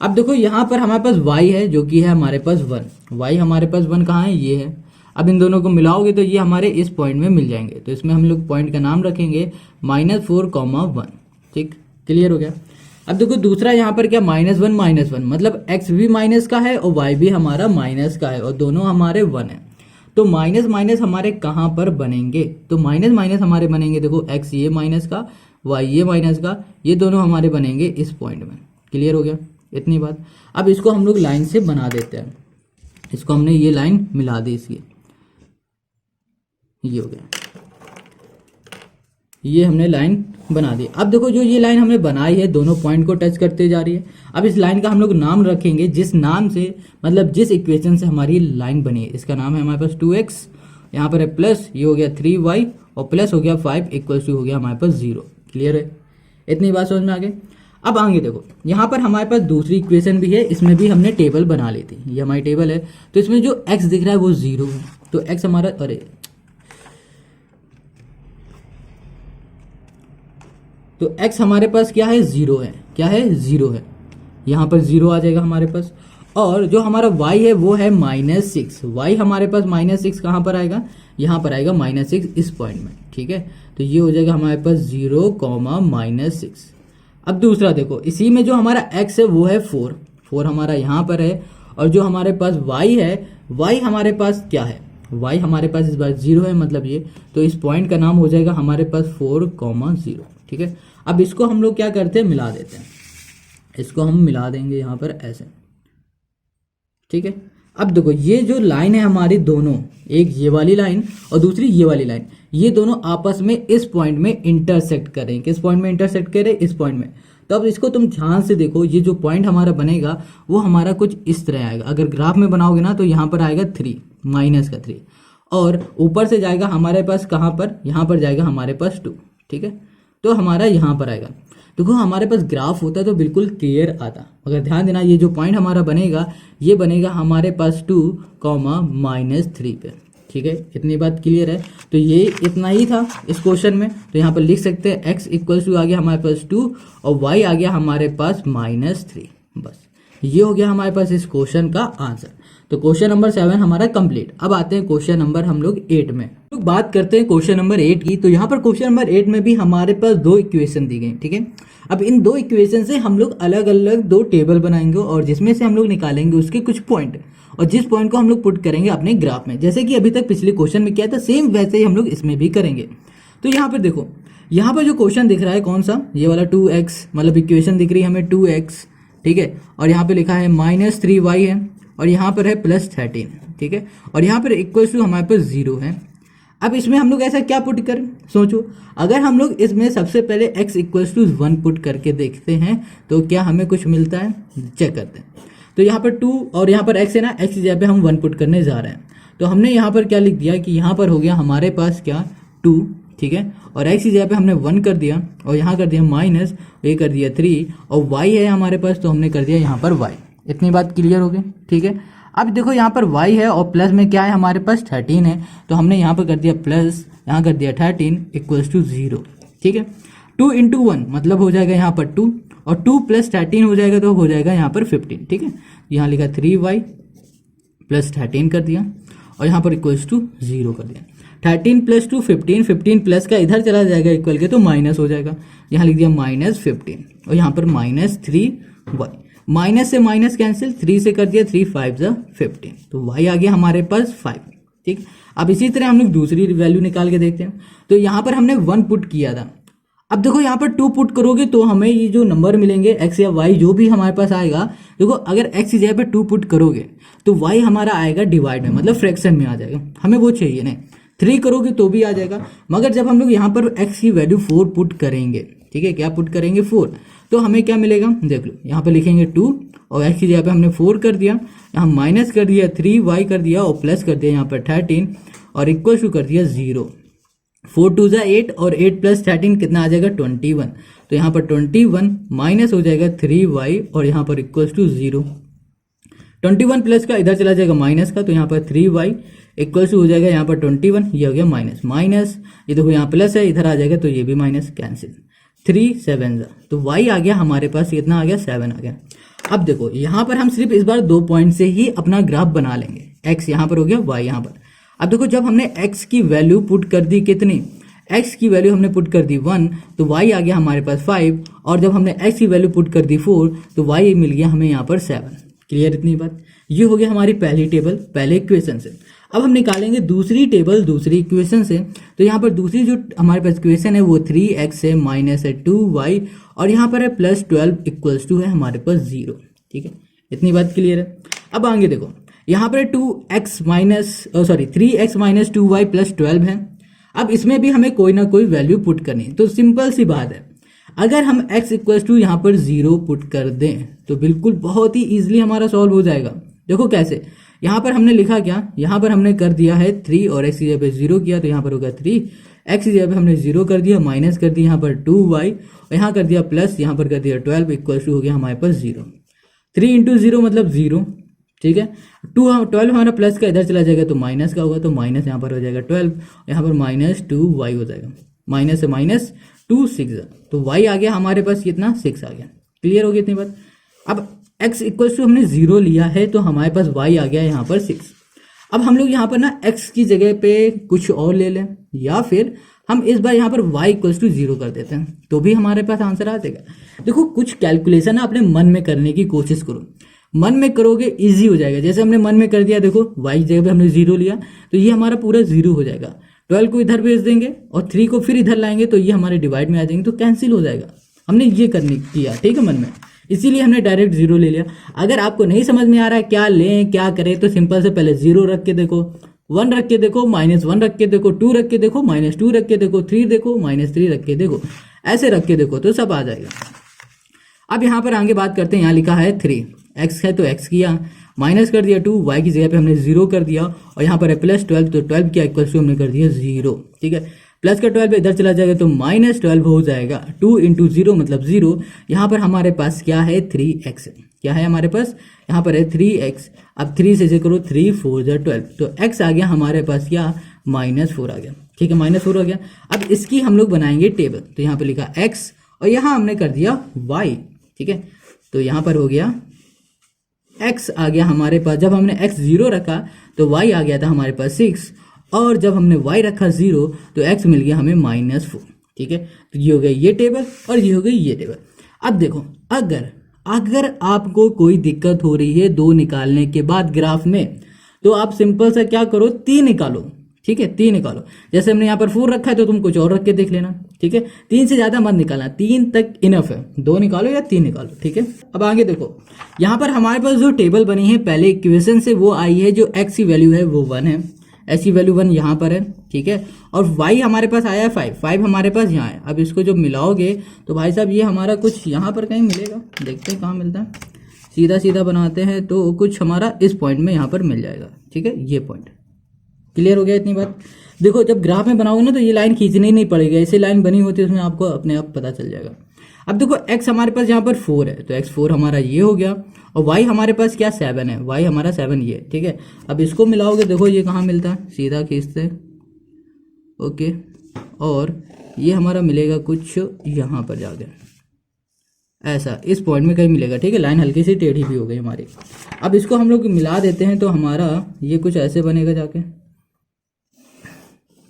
अब देखो यहाँ पर हमारे पास y है जो कि है हमारे पास 1, y हमारे पास 1 कहाँ है, ये है। अब इन दोनों को मिलाओगे तो ये हमारे इस पॉइंट में मिल जाएंगे, तो इसमें हम लोग पॉइंट का नाम रखेंगे -4, 1, ठीक, क्लियर हो गया। अब देखो दूसरा यहाँ पर क्या, -1, मतलब x भी माइनस का है और y भी हमारा माइनस का है और दोनों हमारे 1 है। तो माइनस माइनस हमारे कहाँ पर बनेंगे, तो माइनस माइनस हमारे बनेंगे, देखो x ये माइनस का, y ये माइनस का, ये दोनों हमारे बनेंगे इस पॉइंट में। क्लियर हो गया इतनी बात। अब इसको हम लोग लाइन से बना देते हैं, इसको हमने ये लाइन मिला दी इसकी, ये हो गया, ये हमने लाइन बना दी। अब देखो जो ये लाइन हमने बनाई है दोनों पॉइंट को टच करते जा रही है। अब इस लाइन का हम लोग नाम रखेंगे जिस नाम से, मतलब जिस इक्वेशन से हमारी लाइन बनी है, इसका नाम है हमारे पास 2x, यहाँ पर है प्लस, ये हो गया 3y और प्लस हो गया 5 इक्वल टू हो गया हमारे पास 0। क्लियर है, इतनी बात समझ में आ गई। अब आगे देखो, यहाँ पर हमारे पास दूसरी इक्वेशन भी है, इसमें भी हमने टेबल बना ली थी, ये हमारी टेबल है। तो इसमें जो x दिख रहा है वो 0 है, तो x हमारा, अरे तो x हमारे पास क्या है, 0 है, क्या है, 0 है, यहाँ पर 0 आ जाएगा हमारे पास। और जो हमारा y है वो है -6, y हमारे पास -6 कहाँ पर आएगा, यहाँ पर आएगा -6 इस पॉइंट में, ठीक है। तो ये हो जाएगा हमारे पास 0, -6। अब दूसरा देखो, इसी में जो हमारा x है वो है 4 हमारा यहाँ पर है, और जो हमारे पास y है, y हमारे पास क्या है, y हमारे पास इस बार 0 है, मतलब ये, तो इस पॉइंट का नाम हो जाएगा हमारे पास 4, 0, ठीक है। अब इसको हम लोग क्या करते हैं, मिला देते हैं, इसको हम मिला देंगे यहाँ पर ऐसे, ठीक है। अब देखो ये जो लाइन है हमारी दोनों, एक ये वाली लाइन और दूसरी ये वाली लाइन, ये दोनों आपस में इस पॉइंट में इंटरसेक्ट करें। किस पॉइंट में इंटरसेक्ट करें, इस पॉइंट में। तो अब इसको तुम ध्यान से देखो, ये जो पॉइंट हमारा बनेगा वो हमारा कुछ इस तरह आएगा। अगर ग्राफ में बनाओगे ना तो यहाँ पर आएगा 3, -3, और ऊपर से जाएगा हमारे पास कहाँ पर, यहाँ पर जाएगा हमारे पास 2, ठीक है। तो हमारा यहाँ पर आएगा, देखो हमारे पास ग्राफ होता तो बिल्कुल क्लियर आता, मगर ध्यान देना ये जो पॉइंट हमारा बनेगा ये बनेगा हमारे पास 2, -3 पे, ठीक है। इतनी बात क्लियर है। तो ये इतना ही था इस क्वेश्चन में। तो यहाँ पर लिख सकते हैं x इक्वल टू आ गया हमारे पास 2 और y आ गया हमारे पास -3। बस ये हो गया हमारे पास इस क्वेश्चन का आंसर। तो क्वेश्चन नंबर 7 हमारा कंप्लीट। अब आते हैं क्वेश्चन नंबर हम लोग 8 में। तो बात करते हैं क्वेश्चन नंबर 8 की। तो यहाँ पर क्वेश्चन नंबर 8 में भी हमारे पास 2 इक्वेशन दी गई, ठीक है। अब इन 2 इक्वेशन से हम लोग अलग अलग 2 टेबल बनाएंगे और जिसमें से हम लोग निकालेंगे उसके कुछ पॉइंट, और जिस पॉइंट को हम लोग पुट करेंगे अपने ग्राफ में, जैसे कि अभी तक पिछले क्वेश्चन में किया था सेम वैसे ही हम लोग इसमें भी करेंगे। तो यहाँ पर देखो, यहाँ पर जो क्वेश्चन दिख रहा है कौन सा, ये वाला 2x, मतलब इक्वेशन दिख रही है हमें 2x, ठीक है, और यहाँ पे लिखा है -3y है और यहाँ पर है +13, ठीक है, और यहाँ पर इक्वल टू हमारे पास 0 है। अब इसमें हम लोग ऐसा क्या पुट करें, सोचो। अगर हम लोग इसमें सबसे पहले x इक्वल टू 1 पुट करके देखते हैं तो क्या हमें कुछ मिलता है, चेक करते हैं। तो यहाँ पर 2 और यहाँ पर x है ना, x की जगह पे हम 1 पुट करने जा रहे हैं। तो हमने यहाँ पर क्या लिख दिया कि यहाँ पर हो गया हमारे पास क्या 2, ठीक है, और x की जगह पे हमने 1 कर दिया और यहाँ कर दिया माइनस, ये कर दिया 3, और y है हमारे पास तो हमने कर दिया यहाँ पर y। इतनी बात क्लियर हो गई, ठीक है। अब देखो यहाँ पर y है और प्लस में क्या है हमारे पास 13 है, तो हमने यहाँ पर कर दिया प्लस, यहाँ कर दिया 13 इक्वल्स टू 0, ठीक है। 2 × 1 मतलब हो जाएगा यहाँ पर 2, और 2 + 13 हो जाएगा तो हो जाएगा यहाँ पर 15, ठीक है। यहाँ लिखा 3y + 13 कर दिया और यहाँ पर इक्वल्स टू 0 कर दिया। 13 + 2 15, 15 प्लस का इधर चला जाएगा इक्वल के, तो माइनस हो जाएगा। यहाँ लिख दिया -15 और यहाँ पर -3y, माइनस से माइनस कैंसिल, 3 से कर दिया 3 5 15, तो y आ गया हमारे पास 5, ठीक। अब इसी तरह हम लोग दूसरी वैल्यू निकाल के देखते हैं। तो यहाँ पर हमने 1 पुट किया था, अब देखो यहाँ पर 2 पुट करोगे तो हमें ये जो नंबर मिलेंगे x या y जो भी हमारे पास आएगा, देखो अगर x की जगह पे 2 पुट करोगे तो y हमारा आएगा डिवाइड में, मतलब फ्रैक्शन में आ जाएगा, हमें वो चाहिए नहीं। 3 करोगे तो भी आ जाएगा, मगर जब हम लोग यहाँ पर x की वैल्यू 4 पुट करेंगे, ठीक है, क्या पुट करेंगे 4, तो हमें क्या मिलेगा, देख लो यहाँ पर लिखेंगे 2 और x की जगह पे हमने 4 कर दिया, यहाँ माइनस कर दिया 3y कर दिया और प्लस कर दिया यहाँ पर 13 और इक्वल टू कर दिया 0। 4 2 जा 8 और 8 प्लस 13 कितना आ जाएगा 21, तो यहाँ पर 21 माइनस हो जाएगा 3y और यहाँ पर इक्वल टू 0। 21 प्लस का इधर चला जाएगा माइनस का, तो यहाँ पर 3y इक्वल टू हो जाएगा यहाँ पर 21, ये हो गया माइनस माइनस, ये देखो यहाँ प्लस है इधर आ जाएगा तो ये भी माइनस, कैंसिल 3 7 जा, तो y आ गया हमारे पास कितना आ गया 7 आ गया। अब देखो यहाँ पर हम सिर्फ इस बार 2 पॉइंट से ही अपना ग्राफ बना लेंगे, x यहाँ पर हो गया y यहाँ पर। अब देखो जब हमने x की वैल्यू पुट कर दी कितनी, x की वैल्यू हमने पुट कर दी 1 तो y आ गया हमारे पास 5, और जब हमने x की वैल्यू पुट कर दी 4 तो y मिल गया हमें यहाँ पर 7। क्लियर इतनी बात, ये हो गया हमारी पहली टेबल पहले इक्वेशन से। अब हम निकालेंगे दूसरी टेबल दूसरी इक्वेशन से, तो यहाँ पर दूसरी जो हमारे पास इक्वेशन है वो 3x है माइनस है 2y और यहाँ पर है प्लस 12 इक्वल्स टू है हमारे पास 0। ठीक है, इतनी बात क्लियर है। अब आगे देखो यहाँ पर 3x माइनस 2y प्लस 12 है। अब इसमें भी हमें कोई ना कोई वैल्यू पुट करनी है, तो सिंपल सी बात है, अगर हम x इक्वल्स टू यहाँ पर 0 पुट कर दें तो बिल्कुल बहुत ही ईजिली हमारा सॉल्व हो जाएगा। देखो कैसे, यहाँ पर हमने लिखा क्या, यहाँ पर हमने कर दिया है 3 और x की जगह पे 0 किया तो यहाँ पर होगा 3, x की जगह पे हमने 0 कर दिया, माइनस कर दिया यहाँ पर 2y और यहाँ कर दिया प्लस, यहाँ पर कर दिया 12 इक्वल टू हो गया हमारे पास 0। 3 इंटू 0 मतलब 0, ठीक है। 12 हमारा प्लस का इधर चला जाएगा तो माइनस का होगा, तो माइनस यहाँ पर हो जाएगा 12, यहाँ पर माइनस 2y हो जाएगा, माइनस से माइनस 2 6, तो y आ गया हमारे पास कितना 6 आ गया। क्लियर हो गई इतनी बात। अब x इक्वल टू हमने 0 लिया है तो हमारे पास y आ गया यहाँ पर 6। अब हम लोग यहाँ पर ना x की जगह पे कुछ और ले लें, या फिर हम इस बार यहाँ पर y इक्वल टू 0 कर देते हैं तो भी हमारे पास आंसर आ जाएगा। देखो कुछ कैलकुलेशन अपने मन में करने की कोशिश करो, मन में करोगे इजी हो जाएगा। जैसे हमने मन में कर दिया, देखो y की जगह पे हमने 0 लिया तो ये हमारा पूरा 0 हो जाएगा, 12 को इधर भेज देंगे और 3 को फिर इधर लाएंगे तो ये हमारे डिवाइड में आ जाएंगे, तो कैंसिल हो जाएगा। हमने ये करने किया, ठीक है, मन में, इसीलिए हमने डायरेक्ट 0 ले लिया। अगर आपको नहीं समझ में आ रहा है क्या लें क्या करें तो सिंपल से पहले 0 रख के देखो, 1 रख के देखो, -1 रख के देखो, 2 रख के देखो, -2 रख के देखो, 3 देखो, -3 रख के देखो, ऐसे रख के देखो तो सब आ जाएगा। अब यहाँ पर आगे बात करते हैं, यहाँ लिखा है 3, x है तो x किया, माइनस कर दिया 2, y की जगह पे हमने 0 कर दिया और यहाँ पर है प्लस 12 तो 12 क्या इक्वल टू हमने कर दिया 0। ठीक है, प्लस का 12 इधर चला जाएगा तो -12 हो जाएगा, 2 इंटू 0 मतलब 0। यहाँ पर हमारे पास क्या है 3x, क्या है हमारे पास यहाँ पर है 3x। अब 3 से करो 3 4 जा 12, तो x आ गया हमारे पास क्या -4 आ गया। ठीक है, -4 आ गया। अब इसकी हम लोग बनाएंगे टेबल, तो यहाँ पर लिखा x और यहाँ हमने कर दिया y। ठीक है, तो यहाँ पर हो गया x आ गया हमारे पास, जब हमने x 0 रखा तो y आ गया था हमारे पास 6, और जब हमने y रखा 0 तो x मिल गया हमें -4। ठीक है, तो ये हो गया ये टेबल और ये हो गई ये टेबल। अब देखो अगर आपको कोई दिक्कत हो रही है 2 निकालने के बाद ग्राफ में, तो आप सिंपल सा क्या करो 3 निकालो। ठीक है, 3 निकालो। जैसे हमने यहाँ पर 4 रखा है तो तुम कुछ और रख के देख लेना। ठीक है, 3 से ज्यादा मत निकालना, 3 तक इनफ है, 2 निकालो या 3 निकालो। ठीक है, अब आगे देखो, यहाँ पर हमारे पास जो टेबल बनी है पहले इक्वेशन से वो आई है, जो x की वैल्यू है वो 1 है, x की वैल्यू 1 यहाँ पर है। ठीक है, और y हमारे पास आया है 5 हमारे पास यहाँ है। अब इसको जब मिलाओगे तो भाई साहब ये हमारा कुछ यहाँ पर कहीं मिलेगा, देखते हैं कहाँ मिलता है, सीधा सीधा बनाते हैं तो कुछ हमारा इस पॉइंट में यहाँ पर मिल जाएगा। ठीक है, ये पॉइंट क्लियर हो गया इतनी बात। देखो जब ग्राफ में बनाओगे ना तो ये लाइन खींचनी नहीं पड़ेगी, ऐसी लाइन बनी होती है उसमें आपको अपने आप पता चल जाएगा। अब देखो x हमारे पास यहाँ पर 4 है तो x4 हमारा ये हो गया, और y हमारे पास क्या 7 है, y हमारा 7 ये। ठीक है, अब इसको मिलाओगे, देखो ये कहाँ मिलता है, सीधा खींचते, ओके, और ये हमारा मिलेगा कुछ यहाँ पर जाके, ऐसा इस पॉइंट में कहीं मिलेगा। ठीक है, लाइन हल्की सी टेढ़ी भी हो गई हमारी। अब इसको हम लोग मिला देते हैं तो हमारा ये कुछ ऐसे बनेगा जाके।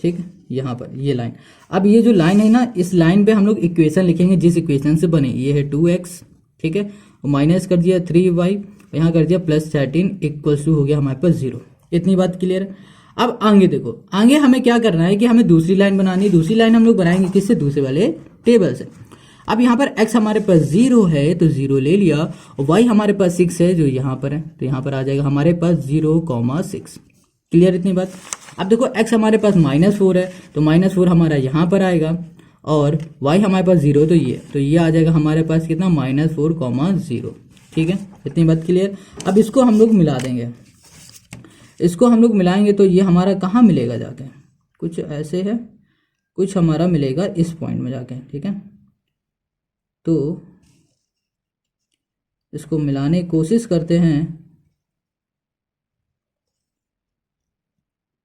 ठीक है, यहाँ पर ये लाइन, अब ये जो लाइन है ना, इस लाइन पे हम लोग इक्वेशन लिखेंगे जिस इक्वेशन से बने, ये है 2x। ठीक है, माइनस कर दिया 3y, यहाँ कर दिया प्लस 13 इक्वल्स टू हो गया हमारे पास 0। इतनी बात क्लियर है। अब आगे देखो, आगे हमें क्या करना है कि हमें दूसरी लाइन बनानी है। दूसरी लाइन हम लोग बनाएंगे किससे, दूसरे वाले टेबल से। अब यहाँ पर x हमारे पास 0 है तो 0 ले लिया, और y हमारे पास 6 है जो यहाँ पर है, तो यहाँ पर आ जाएगा हमारे पास 0,6। क्लियर इतनी बात। अब देखो x हमारे पास -4 है तो -4 हमारा यहाँ पर आएगा, और y हमारे पास 0 तो ये आ जाएगा हमारे पास कितना -4,0। ठीक है, इतनी बात क्लियर। अब इसको हम लोग मिला देंगे, इसको हम लोग मिलाएंगे तो ये हमारा कहाँ मिलेगा जाके, कुछ ऐसे है, कुछ हमारा मिलेगा इस पॉइंट में जाके। ठीक है, तो इसको मिलाने की कोशिश करते हैं।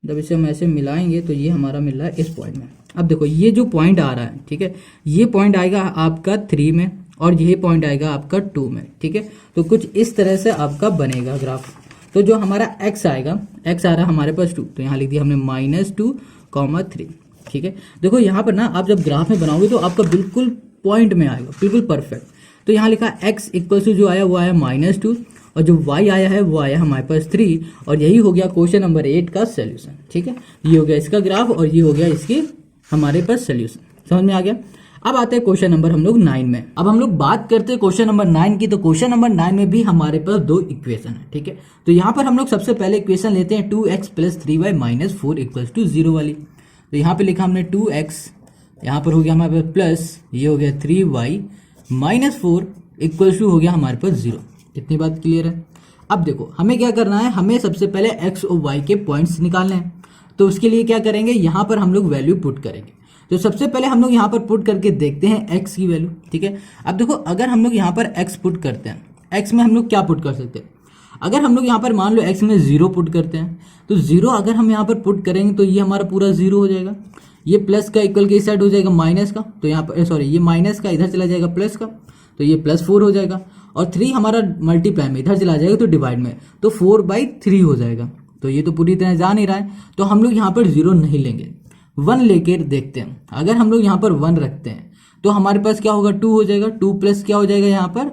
जब इसे हम ऐसे मिलाएंगे तो ये हमारा मिल रहा है इस पॉइंट में। अब देखो ये जो पॉइंट आ रहा है, ठीक है, ये पॉइंट आएगा आपका 3 में और ये पॉइंट आएगा आपका 2 में। ठीक है, तो कुछ इस तरह से आपका बनेगा ग्राफ। तो जो हमारा x आएगा, x आ रहा है हमारे पास 2, तो यहाँ लिख दिया हमने -2,3। ठीक है, देखो यहाँ पर ना आप जब ग्राफ में बनाओगे तो आपका बिल्कुल पॉइंट में आएगा, बिल्कुल परफेक्ट। तो यहाँ लिखा x इक्वल टू जो आया वो आया -2, और जो y आया है वो आया हमारे पास 3, और यही हो गया क्वेश्चन नंबर 8 का सोल्यूशन। ठीक है, ये हो गया इसका ग्राफ और ये हो गया इसकी हमारे पास सोल्यूशन। समझ में आ गया। अब आते हैं क्वेश्चन नंबर हम लोग 9 में। अब हम लोग बात करते हैं क्वेश्चन नंबर 9 की। तो क्वेश्चन नंबर 9 में भी हमारे पास 2 इक्वेशन है। ठीक है, तो यहाँ पर हम लोग सबसे पहले इक्वेशन लेते हैं 2x + 3y - 4 = 0 वाली। तो यहाँ पे लिखा हमने 2x, यहाँ पर हो गया हमारे पास प्लस, ये हो गया 3y - 4 = हो गया हमारे पास 0। इतनी बात क्लियर है। अब देखो हमें क्या करना है, हमें सबसे पहले x और y के पॉइंट्स निकालने हैं। तो उसके लिए क्या करेंगे, यहाँ पर हम लोग वैल्यू पुट करेंगे। तो सबसे पहले हम लोग यहाँ पर पुट करके देखते हैं x की वैल्यू। ठीक है, अब देखो अगर हम लोग यहाँ पर x पुट करते हैं, x में हम लोग क्या पुट कर सकते हैं, अगर हम लोग यहाँ पर मान लो x में 0 पुट करते हैं, तो 0 अगर हम यहाँ पर पुट करेंगे तो ये हमारा पूरा 0 हो जाएगा। ये प्लस का इक्वल के इस साइड हो जाएगा माइनस का, तो यहाँ पर सॉरी ये माइनस का इधर चला जाएगा प्लस का, तो ये +4 हो जाएगा। और 3 हमारा मल्टीप्लाई में इधर चला जाएगा तो डिवाइड में, तो 4/3 हो जाएगा। तो ये तो पूरी तरह जा नहीं रहा है, तो हम लोग यहाँ पर 0 नहीं लेंगे, 1 लेके देखते हैं। अगर हम लोग यहाँ पर 1 रखते हैं तो हमारे पास क्या होगा, 2 हो जाएगा। 2 प्लस क्या हो जाएगा यहाँ पर,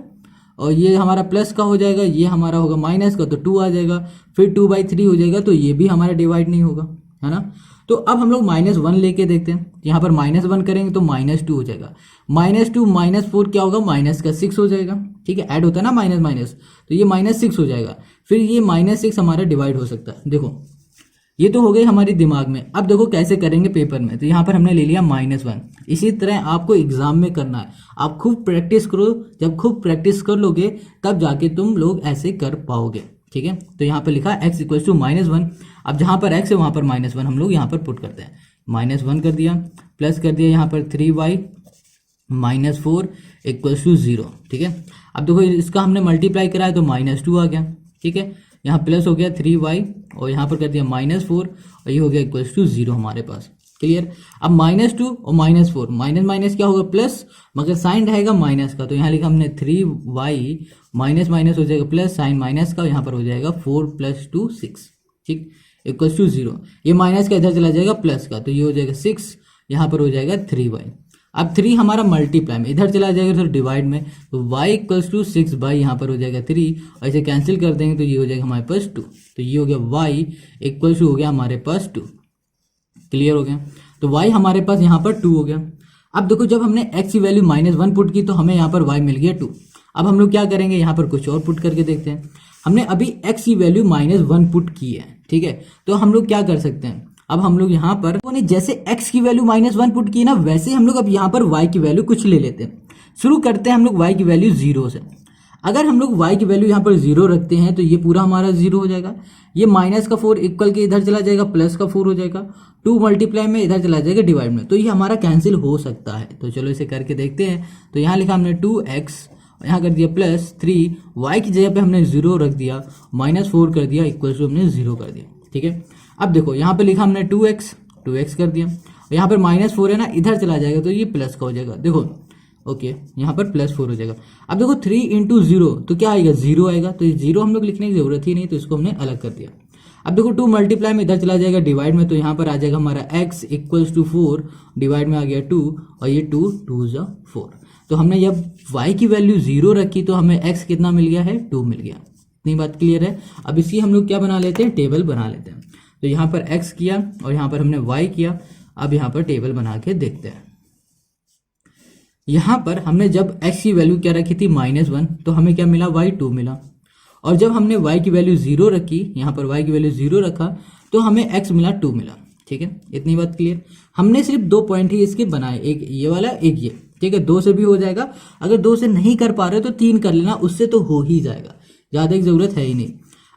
और ये हमारा प्लस का हो जाएगा, ये हमारा होगा माइनस का, तो 2 आ जाएगा। फिर 2/3 हो जाएगा, तो ये भी हमारा डिवाइड नहीं होगा, है ना। तो अब हम लोग -1 लेके देखते हैं। यहाँ पर -1 करेंगे तो -2 हो जाएगा। -2 - 4 क्या होगा, -6 हो जाएगा। ठीक है, ऐड होता है ना माइनस माइनस, तो ये -6 हो जाएगा। फिर ये -6 हमारा डिवाइड हो सकता है। देखो ये तो हो गई हमारे दिमाग में। अब देखो कैसे करेंगे पेपर में। तो यहाँ पर हमने ले लिया -1। इसी तरह आपको एग्जाम में करना है। आप खूब प्रैक्टिस करो, जब खूब प्रैक्टिस कर लोगे तब जाके तुम लोग ऐसे कर पाओगे। ठीक है, तो यहाँ पर लिखा x = -1। अब जहाँ पर x है वहाँ पर -1 हम लोग यहाँ पर पुट करते हैं। -1 कर दिया, प्लस कर दिया यहाँ पर 3y - 4 = 0। ठीक है, अब देखो इसका हमने मल्टीप्लाई कराया तो -2 आ गया। ठीक है, यहाँ प्लस हो गया 3y और यहाँ पर कर दिया -4 और ये हो गया =0 हमारे पास। क्लियर। अब -2 और -4, माइनस माइनस क्या होगा प्लस, मगर साइन रहेगा माइनस का, तो यहाँ लिखा हमने 3y माइनस माइनस हो जाएगा प्लस, साइन माइनस का, यहाँ पर हो जाएगा 4 + 2 6। ठीक, =0। ये माइनस का इधर चला जाएगा प्लस का, तो ये हो जाएगा 6, यहाँ पर हो जाएगा 3y। अब 3 हमारा मल्टीप्लाई में इधर चला जाएगा तो डिवाइड में, तो y = 6 यहाँ पर हो जाएगा 3, और इसे कैंसिल कर देंगे तो ये हो जाएगा हमारे पास 2। तो ये हो गया y = हो गया हमारे पास 2। क्लियर हो गया। तो y हमारे पास यहाँ पर 2 हो गया। अब देखो जब हमने x की वैल्यू -1 पुट की तो हमें यहाँ पर y मिल गया 2। अब हम लोग क्या करेंगे, यहाँ पर कुछ और पुट करके देखते हैं। हमने अभी x की वैल्यू -1 पुट की है। ठीक है, तो हम लोग क्या कर सकते हैं, अब हम लोग यहाँ पर जैसे x की वैल्यू -1 पुट की ना, वैसे हम लोग अब यहाँ पर y की वैल्यू कुछ ले लेते हैं। शुरू करते हैं हम लोग y की वैल्यू 0 से। अगर हम लोग y की वैल्यू यहाँ पर 0 रखते हैं तो ये पूरा हमारा 0 हो जाएगा। ये -4 इक्वल के इधर चला जाएगा, +4 हो जाएगा, 2 मल्टीप्लाई में इधर चला जाएगा डिवाइड में, तो ये हमारा कैंसिल हो सकता है। तो चलो इसे करके देखते हैं। तो यहाँ लिखा हमने 2x, यहाँ कर दिया +3, y की जगह पे हमने 0 रख दिया, -4 कर दिया, = हमने 0 कर दिया। ठीक है, अब देखो यहाँ पे लिखा हमने 2x कर दिया, और यहाँ पर -4 है ना, इधर चला जाएगा तो ये प्लस का हो जाएगा। देखो ओके, यहाँ पर +4 हो जाएगा। अब देखो 3 × 0 तो क्या आएगा, 0 आएगा, तो ये 0 हम लोग लिखने की जरूरत ही नहीं, तो इसको हमने अलग कर दिया। अब देखो 2 मल्टीप्लाई में इधर चला जाएगा डिवाइड में, तो यहाँ पर आ जाएगा हमारा x = 4, डिवाइड में आ गया 2, और ये 2 × 4। तो हमने जब y की वैल्यू 0 रखी तो हमें x कितना मिल गया है, 2 मिल गया। इतनी बात क्लियर है। अब इसी हम लोग क्या बना लेते हैं, टेबल बना लेते हैं। तो यहाँ पर x किया और यहाँ पर हमने y किया। अब यहाँ पर टेबल बना के देखते हैं। यहाँ पर हमने जब x की वैल्यू क्या रखी थी -1, तो हमें क्या मिला, y2 मिला। और जब हमने y की वैल्यू 0 रखी, यहाँ पर y की वैल्यू 0 रखा, तो हमें x मिला 2 मिला। ठीक है, इतनी बात क्लियर। हमने सिर्फ 2 पॉइंट ही इसके बनाए, एक ये वाला एक ये। ठीक है, 2 से भी हो जाएगा, अगर 2 से नहीं कर पा रहे तो 3 कर लेना, उससे तो हो ही जाएगा, ज़्यादा की ज़रूरत है ही नहीं।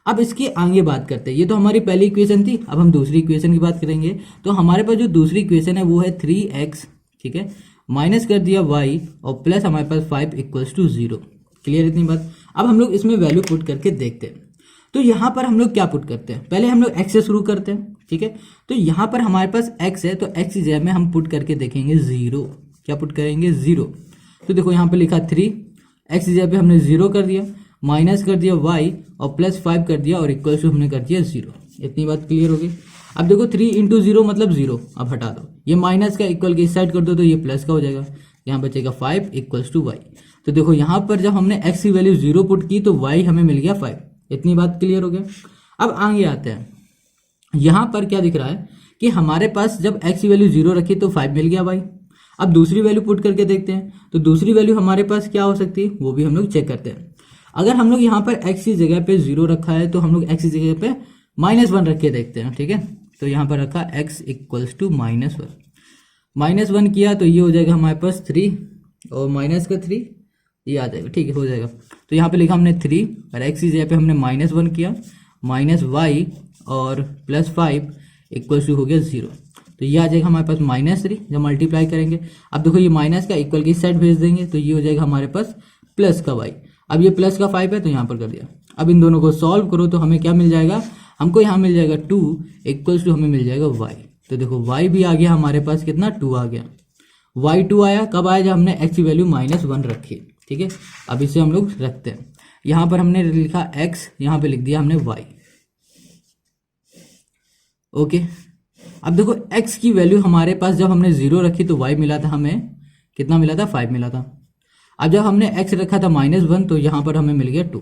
अब इसके आगे बात करते हैं। ये तो हमारी पहली इक्वेशन थी, अब हम दूसरी इक्वेशन की बात करेंगे। तो हमारे पास जो दूसरी इक्वेशन है वो है 3x, ठीक है, माइनस कर दिया y और प्लस हमारे पास 5 इक्वल्स टू 0। क्लियर इतनी बात। अब हम लोग इसमें वैल्यू पुट करके देखते हैं। तो यहाँ पर हम लोग क्या पुट करते हैं, पहले हम लोग x से शुरू करते हैं। ठीक है, तो यहाँ पर हमारे पास x है, तो x की जगह में हम पुट करके देखेंगे 0। क्या पुट करेंगे, 0। तो देखो यहाँ पर लिखा 3, x की जगह पे हमने 0 कर दिया, माइनस कर दिया y और प्लस 5 कर दिया और इक्वल टू हमने कर दिया 0। इतनी बात क्लियर होगी। अब देखो 3 इंटू 0 मतलब 0, अब हटा दो, ये माइनस का इक्वल के इस साइड कर दो तो ये प्लस का हो जाएगा, यहाँ बचेगा 5 इक्वल्स टू y। तो देखो यहाँ पर जब हमने x की वैल्यू 0 पुट की तो y हमें मिल गया 5। इतनी बात क्लियर हो गया। अब आगे आते हैं, यहाँ पर क्या दिख रहा है कि हमारे पास जब x की वैल्यू 0 रखी तो 5 मिल गया y। अब दूसरी वैल्यू पुट करके देखते हैं, तो दूसरी वैल्यू हमारे पास क्या हो सकती है वो भी हम लोग चेक करते हैं। अगर हम लोग यहाँ पर x की जगह पे 0 रखा है तो हम लोग x की जगह पे -1 रख के देखते हैं। ठीक है, तो यहाँ पर रखा x इक्वल्स टू -1, -1 किया तो ये हो जाएगा हमारे पास 3 और माइनस का 3 ये आ जाएगा। ठीक है, हो जाएगा। तो यहाँ पे लिखा हमने 3 और x की जगह पे हमने -1 किया, माइनस y और प्लस 5 इक्वल्स टू हो गया 0। तो ये आ जाएगा हमारे पास -3 जब मल्टीप्लाई करेंगे। अब देखो ये माइनस का इक्वल की साइड भेज देंगे तो ये हो जाएगा हमारे पास प्लस का y। अब ये प्लस का 5 है तो यहाँ पर कर दिया। अब इन दोनों को सॉल्व करो तो हमें क्या मिल जाएगा, हमको यहाँ मिल जाएगा 2 इक्वल्स टू हमें मिल जाएगा y। तो देखो y भी आ गया हमारे पास, कितना 2 आ गया। y2 आया कब आया, जब हमने x की वैल्यू -1 रखी। ठीक है, अब इसे हम लोग रखते हैं। यहाँ पर हमने लिखा x, यहाँ पे लिख दिया हमने y। ओके, अब देखो x की वैल्यू हमारे पास जब हमने 0 रखी तो y मिला था, हमें कितना मिला था, 5 मिला था। अब जब हमने x रखा था -1 तो यहाँ पर हमें मिल गया 2।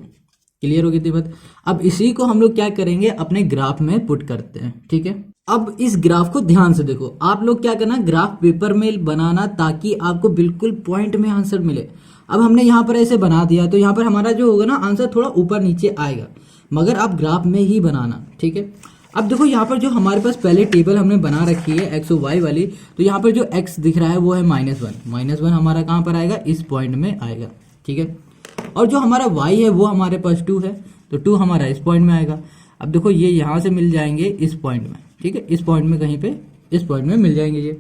क्लियर हो गई थी बात। अब इसी को हम लोग क्या करेंगे, अपने ग्राफ में पुट करते हैं। ठीक है, अब इस ग्राफ को ध्यान से देखो। आप लोग क्या करना, ग्राफ पेपर में बनाना ताकि आपको बिल्कुल पॉइंट में आंसर मिले। अब हमने यहाँ पर ऐसे बना दिया तो यहाँ पर हमारा जो होगा ना आंसर थोड़ा ऊपर नीचे आएगा, मगर आप ग्राफ में ही बनाना। ठीक है, अब देखो यहाँ पर जो हमारे पास पहले टेबल हमने बना रखी है एक्स और वाई वाली, तो यहाँ पर जो x दिख रहा है वो है -1। -1 हमारा कहाँ पर आएगा, इस पॉइंट में आएगा। ठीक है, और जो हमारा y है वो हमारे पास 2 है, तो 2 हमारा इस पॉइंट में आएगा। अब देखो ये यहाँ से मिल जाएंगे इस पॉइंट में। ठीक है, इस पॉइंट में कहीं पे इस पॉइंट में मिल जाएंगे ये।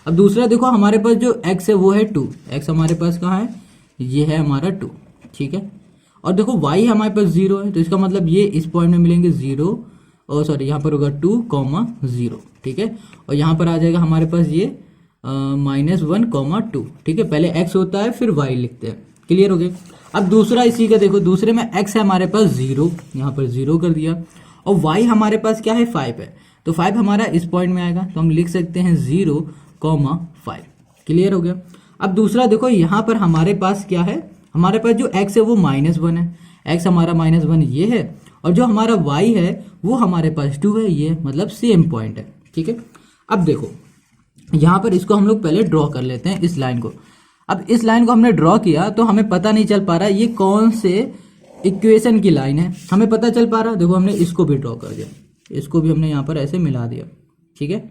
अब दूसरा देखो हमारे पास जो x है वो है 2, x हमारे पास कहाँ है, ये है हमारा 2। ठीक है, और देखो y हमारे पास 0 है, तो इसका मतलब ये इस पॉइंट में मिलेंगे 0 और सॉरी यहाँ पर होगा 2,0। ठीक है, और यहाँ पर आ जाएगा हमारे पास ये -1,2। ठीक है, पहले x होता है फिर y लिखते हैं। क्लियर हो गया। अब दूसरा इसी का देखो, दूसरे में x है हमारे पास 0, यहाँ पर 0 कर दिया, और y हमारे पास क्या है 5 है, तो 5 हमारा इस पॉइंट में आएगा, तो हम लिख सकते हैं 0,5। क्लियर हो गया। अब दूसरा देखो यहाँ पर हमारे पास क्या है, हमारे पास जो x है वो -1 है, x हमारा -1 ये है, और जो हमारा y है वो हमारे पास 2 है, ये मतलब सेम पॉइंट है। ठीक है, अब देखो यहाँ पर इसको हम लोग पहले ड्रॉ कर लेते हैं इस लाइन को। अब इस लाइन को हमने ड्रॉ किया तो हमें पता नहीं चल पा रहा ये कौन से इक्वेशन की लाइन है, हमें पता चल पा रहा। देखो हमने इसको भी ड्रॉ कर दिया, इसको भी हमने यहाँ पर ऐसे मिला दिया। ठीक है,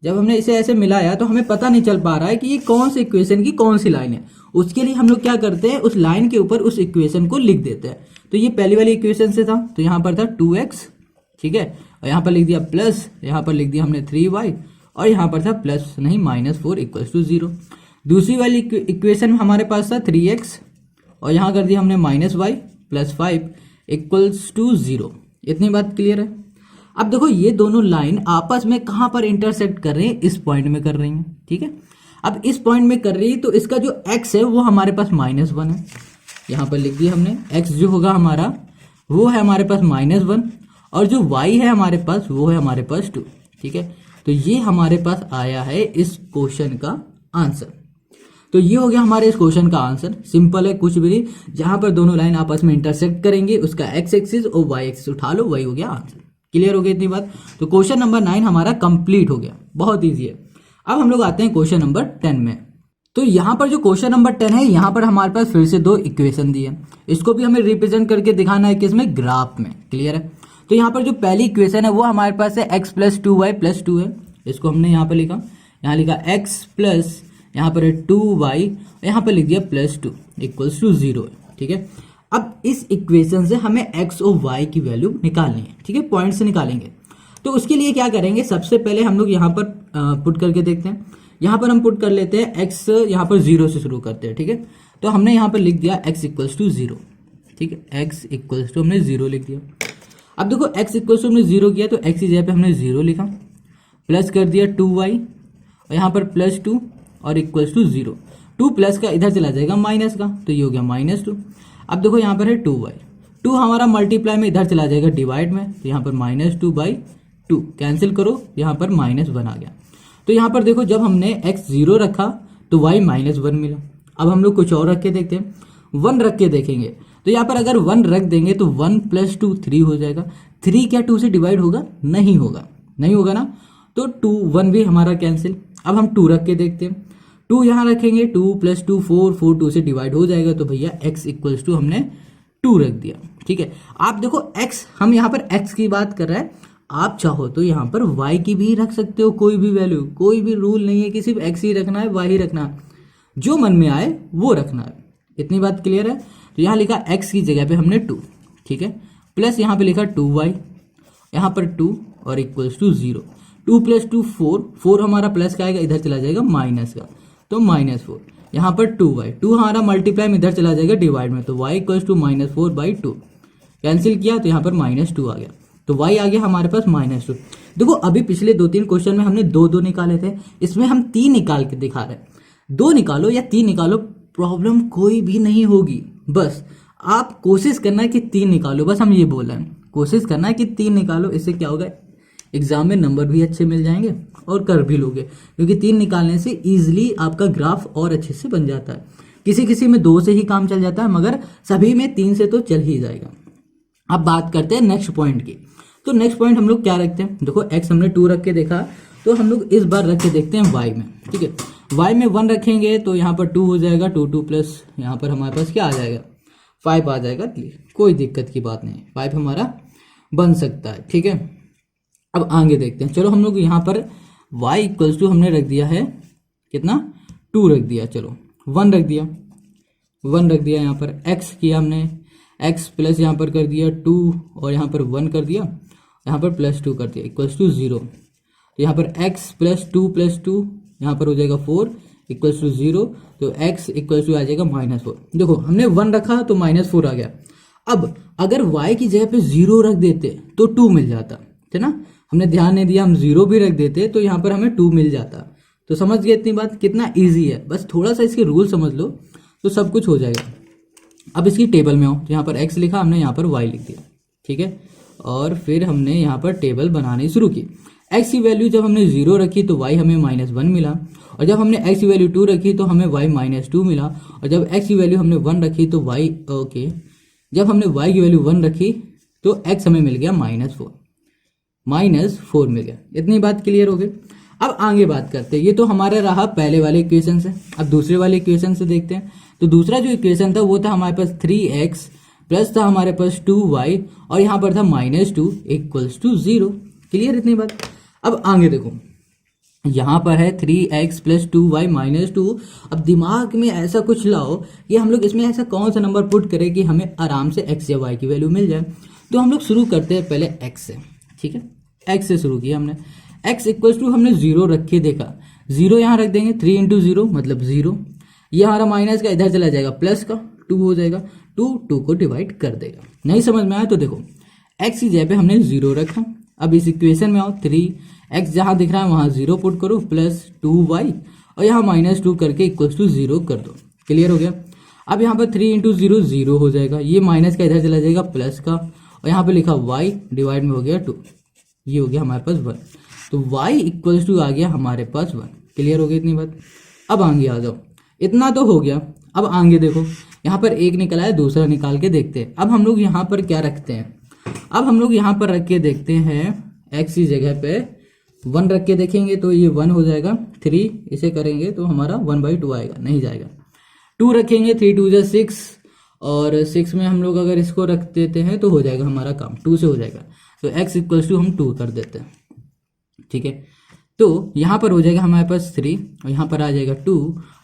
जब हमने इसे ऐसे मिलाया तो हमें पता नहीं चल पा रहा है कि ये कौन सी इक्वेशन की कौन सी लाइन है। उसके लिए हम लोग क्या करते हैं, उस लाइन के ऊपर उस इक्वेशन को लिख देते हैं। तो ये पहली वाली इक्वेशन से था, तो यहाँ पर था 2x। ठीक है, और यहाँ पर लिख दिया प्लस, यहाँ पर लिख दिया हमने 3y, और यहाँ पर था प्लस नहीं -4 इक्वल्स टू 0। दूसरी वाली इक्वेशन में हमारे पास था 3x, और यहाँ कर दिया हमने -y प्लस 5 इक्वल्स टू 0। इतनी बात क्लियर है। अब देखो ये दोनों लाइन आपस में कहाँ पर इंटरसेक्ट कर रहे हैं, इस पॉइंट में कर रही हैं। ठीक है, अब इस पॉइंट में कर रही है तो इसका जो x है वो हमारे पास -1 है, यहाँ पर लिख दिया हमने। x जो होगा हमारा वो है हमारे पास -1, और जो y है हमारे पास वो है हमारे पास 2। ठीक है, तो ये हमारे पास आया है इस क्वेश्चन का आंसर। तो ये हो गया हमारे इस क्वेश्चन का आंसर। सिंपल है, कुछ भी नहीं। जहां पर दोनों लाइन आपस में इंटरसेक्ट करेंगे उसका x एक्सिस और y एक्सिस उठा लो, वही हो गया आंसर। क्लियर हो गई इतनी बात। तो क्वेश्चन नंबर 9 हमारा कंप्लीट हो गया, बहुत ईजी है। अब हम लोग आते हैं क्वेश्चन नंबर 10 में। तो यहाँ पर जो क्वेश्चन नंबर 10 है, यहाँ पर हमारे पास फिर से दो इक्वेशन दी है, इसको भी हमें रिप्रेजेंट करके दिखाना है किसमें, ग्राफ में। क्लियर है। तो यहाँ पर जो पहली इक्वेशन है वो हमारे पास है x प्लस 2y प्लस 2 है, इसको हमने यहाँ पर लिखा, यहाँ लिखा x प्लस यहाँ पर है 2y, यहाँ पर लिख दिया प्लस 2 इक्वल्स टू 0 है। ठीक है। अब इस इक्वेशन से हमें x और y की वैल्यू निकालनी है। ठीक है, पॉइंट से निकालेंगे। तो उसके लिए क्या करेंगे, सबसे पहले हम लोग यहाँ पर पुट करके देखते हैं। यहाँ पर हम पुट कर लेते हैं x, यहाँ पर 0 से शुरू करते हैं। ठीक है। तो हमने यहाँ पर लिख दिया x इक्वल्स टू 0। ठीक है, x इक्वल्स टू हमने 0 लिख दिया। अब देखो x इक्वल्स टू हमने 0 किया तो x की जगह पे हमने 0 लिखा, प्लस कर दिया 2y और यहाँ पर प्लस 2 और इक्वल्स टू 0। 2 प्लस का इधर चला जाएगा माइनस का, तो ये हो गया -2। अब देखो यहाँ पर है 2y, 2 हमारा मल्टीप्लाई में इधर चला जाएगा डिवाइड में, तो यहाँ पर -2/2 कैंसिल करो, यहाँ पर -1 आ गया। तो यहाँ पर देखो जब हमने x 0 रखा तो y -1 मिला। अब हम लोग कुछ और रख के देखते हैं, 1 रख के देखेंगे। तो यहाँ पर अगर 1 रख देंगे तो 1 + 2 3 हो जाएगा। 3 क्या 2 से डिवाइड होगा? नहीं होगा, नहीं होगा ना। तो 2 1 भी हमारा कैंसिल। अब हम 2 रख के देखते हैं, 2 यहाँ रखेंगे, 2 + 2 4, 4 2 से डिवाइड हो जाएगा। तो भैया x इक्वल्स टू हमने 2 रख दिया। ठीक है। आप देखो x, हम यहाँ पर x की बात कर रहे हैं, आप चाहो तो यहाँ पर y की भी रख सकते हो, कोई भी वैल्यू, कोई भी रूल नहीं है कि सिर्फ x ही रखना है, y ही रखना है, जो मन में आए वो रखना है। इतनी बात क्लियर है। तो यहाँ लिखा x की जगह पे हमने 2, ठीक है, प्लस यहाँ पे लिखा 2y, यहाँ पर 2 और इक्वल्स टू 0। 2 + 2 4, 4 हमारा प्लस का आएगा, इधर चला जाएगा माइनस का, तो -4। यहाँ पर 2y, 2 हमारा मल्टीप्लाई में इधर चला जाएगा डिवाइड में, तो y इक्वल्स टू -4/2 कैंसिल किया तो यहाँ पर -2 आ गया। तो y आ गया हमारे पास -2। देखो अभी पिछले 2-3 क्वेश्चन में हमने 2-2 निकाले थे, इसमें हम 3 निकाल के दिखा रहे हैं। 2 निकालो या 3 निकालो, प्रॉब्लम कोई भी नहीं होगी। बस आप कोशिश करना है कि 3 निकालो, बस हम ये बोल रहे हैं, कोशिश करना है कि 3 निकालो। इससे क्या होगा, एग्जाम में नंबर भी अच्छे मिल जाएंगे और कर भी लोगे, क्योंकि 3 निकालने से ईजिली आपका ग्राफ और अच्छे से बन जाता है। किसी किसी में 2 से ही काम चल जाता है, मगर सभी में 3 से तो चल ही जाएगा। अब बात करते हैं नेक्स्ट पॉइंट की। तो नेक्स्ट पॉइंट हम लोग क्या रखते हैं, देखो x हमने 2 रख के देखा, तो हम लोग इस बार रख के देखते हैं y में। ठीक है, y में 1 रखेंगे तो यहाँ पर 2 हो जाएगा, 2 प्लस यहाँ पर हमारे पास क्या आ जाएगा, 5 आ जाएगा। कोई दिक्कत की बात नहीं, 5 हमारा बन सकता है। ठीक है, अब आगे देखते हैं। चलो हम लोग यहाँ पर y इक्वल्स टू हमने रख दिया है कितना, 2 रख दिया, चलो 1 रख दिया, 1 रख दिया। यहाँ पर x किया हमने, x प्लस यहाँ पर कर दिया 2 और यहाँ पर 1 कर दिया, यहाँ पर +2 कर दिया इक्वल्स टू 0। तो यहाँ पर x + 2 + 2 यहाँ पर हो जाएगा 4 इक्वल्स टू 0। तो x इक्वल्स टू आ जाएगा -4। देखो हमने 1 रखा तो -4 आ गया। अब अगर y की जगह पे 0 रख देते तो 2 मिल जाता, है ना। हमने ध्यान नहीं दिया, हम 0 भी रख देते तो यहाँ पर हमें 2 मिल जाता। तो समझ गए इतनी बात, कितना ईजी है। बस थोड़ा सा इसके रूल समझ लो तो सब कुछ हो जाएगा। अब इसकी टेबल में आओ, तो यहाँ पर x लिखा, हमने यहाँ पर y लिख दिया। ठीक है, और फिर हमने यहाँ पर टेबल बनानी शुरू की। x की वैल्यू जब हमने 0 रखी तो y हमें -1 मिला, और जब हमने x की वैल्यू 2 रखी तो हमें y -2 मिला, और जब x की वैल्यू हमने 1 रखी तो जब हमने y की वैल्यू 1 रखी तो x हमें मिल गया -4 मिल गया। इतनी बात क्लियर हो गई। अब आगे बात करते हैं, ये तो हमारा रहा पहले वाले इक्वेशन से। अब दूसरे वाले इक्वेशन से देखते हैं। तो दूसरा जो इक्वेशन था वो था हमारे पास 3x प्लस था हमारे पास 2y और यहाँ पर था -2 इक्वल्स टू 0। क्लियर इतनी बात। अब आगे देखो, यहाँ पर है 3x प्लस 2y -2। अब दिमाग में ऐसा कुछ लाओ कि हम लोग इसमें ऐसा कौन सा नंबर पुट करें कि हमें आराम से x या y की वैल्यू मिल जाए। तो हम लोग शुरू करते हैं पहले x से। ठीक है, x से शुरू किया हमने। x इक्वल्स टू हमने 0 रख के देखा, 0 यहाँ रख देंगे, 3 × 0 मतलब 0। ये हमारा माइनस का इधर चला जाएगा, प्लस का 2 हो जाएगा, 2 को डिवाइड कर देगा। नहीं समझ में आया तो देखो, x की जगह पे हमने 0 रखा। अब इस इक्वेशन में आओ, 3x जहाँ दिख रहा है वहाँ 0 पुट करो, प्लस 2y और यहाँ -2 करके इक्वल्स टू 0 कर दो। क्लियर हो गया। अब यहाँ पर 3 × 0 0 हो जाएगा, ये माइनस का इधर चला जाएगा, प्लस का, और यहाँ पे लिखा y डिवाइड में हो गया 2, ये हो गया हमारे पास 1। तो y इक्वल्स टू आ गया हमारे पास 1। क्लियर हो गई इतनी बात। अब आगे आ जाओ, इतना तो हो गया। अब आगे देखो, यहाँ पर एक निकला है, दूसरा निकाल के देखते हैं। अब हम लोग यहाँ पर क्या रखते हैं, अब हम लोग यहाँ पर रख के देखते हैं x की जगह पे 1 रख के देखेंगे तो ये 1 हो जाएगा। 3 इसे करेंगे तो हमारा 1/2 आएगा, नहीं जाएगा। 2 रखेंगे, 3 2 जा 6, और 6 में हम लोग अगर इसको रख देते हैं तो हो जाएगा हमारा काम, 2 से हो जाएगा। तो x इक्वल्स टू हम 2 कर देते हैं, ठीक है। तो यहाँ पर हो जाएगा हमारे पास 3 और यहाँ पर आ जाएगा 2,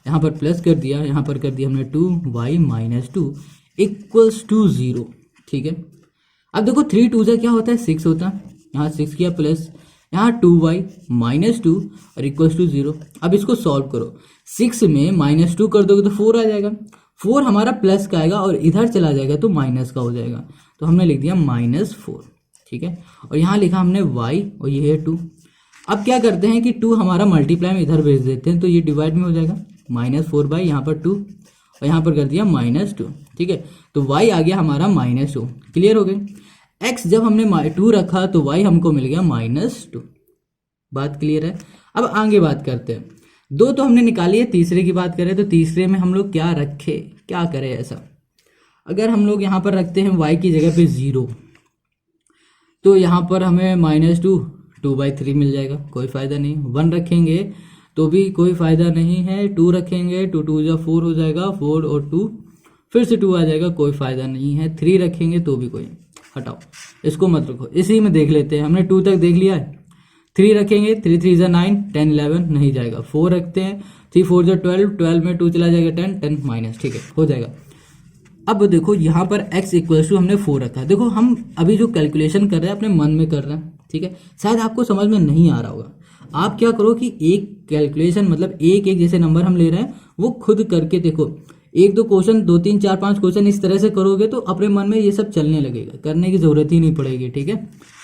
यहाँ पर प्लस कर दिया, यहाँ पर कर दिया हमने 2y माइनस 2 इक्वल्स टू 0, ठीक है। अब देखो 3 2 जा क्या होता है 6 होता है, यहाँ 6 किया प्लस, यहाँ 2y माइनस 2 और इक्वल्स टू 0। अब इसको सॉल्व करो, 6 में माइनस 2 कर दोगे तो 4 आ जाएगा, 4 हमारा प्लस का आएगा और इधर चला जाएगा तो माइनस का हो जाएगा, तो हमने लिख दिया -4, ठीक है। और यहाँ लिखा हमने y और ये है 2। अब क्या करते हैं कि 2 हमारा मल्टीप्लाई में इधर भेज देते हैं तो ये डिवाइड में हो जाएगा, -4 बाई यहाँ पर 2 और यहाँ पर कर दिया -2, ठीक है। तो y आ गया हमारा -2, क्लियर हो गई। x जब हमने 2 रखा तो y हमको मिल गया -2, बात क्लियर है। अब आगे बात करते हैं, 2 तो हमने निकाली है, तीसरे की बात करें तो तीसरे में हम लोग क्या रखे, क्या करें ऐसा। अगर हम लोग यहाँ पर रखते हैं y की जगह पे 0, तो यहाँ पर हमें -2 2/3 मिल जाएगा, कोई फ़ायदा नहीं। 1 रखेंगे तो भी कोई फ़ायदा नहीं है, 2 रखेंगे 2 2 जा 4 हो जाएगा, 4 और 2 फिर से 2 आ जाएगा, कोई फ़ायदा नहीं है। 3 रखेंगे तो भी कोई, हटाओ इसको मत रखो, इसी में देख लेते हैं, हमने 2 तक देख लिया है। 3 रखेंगे, 3 3 जा 9, 10 11 नहीं जाएगा। 4 रखते हैं, 3 4 जा 12, 12 में 2 चला जाएगा 10, 10 माइनस, ठीक है, हो जाएगा। अब देखो यहाँ पर x इक्वल्स टू हमने 4 रखा है। देखो हम अभी जो कैलकुलेशन कर रहे हैं अपने मन में कर रहे हैं, ठीक है, शायद आपको समझ में नहीं आ रहा होगा। आप क्या करो कि एक कैलकुलेशन मतलब एक एक जैसे नंबर हम ले रहे हैं वो खुद करके देखो, 1 2 क्वेश्चन 2 3 4 5 क्वेश्चन इस तरह से करोगे तो अपने मन में ये सब चलने लगेगा, करने की जरूरत ही नहीं पड़ेगी, ठीक है।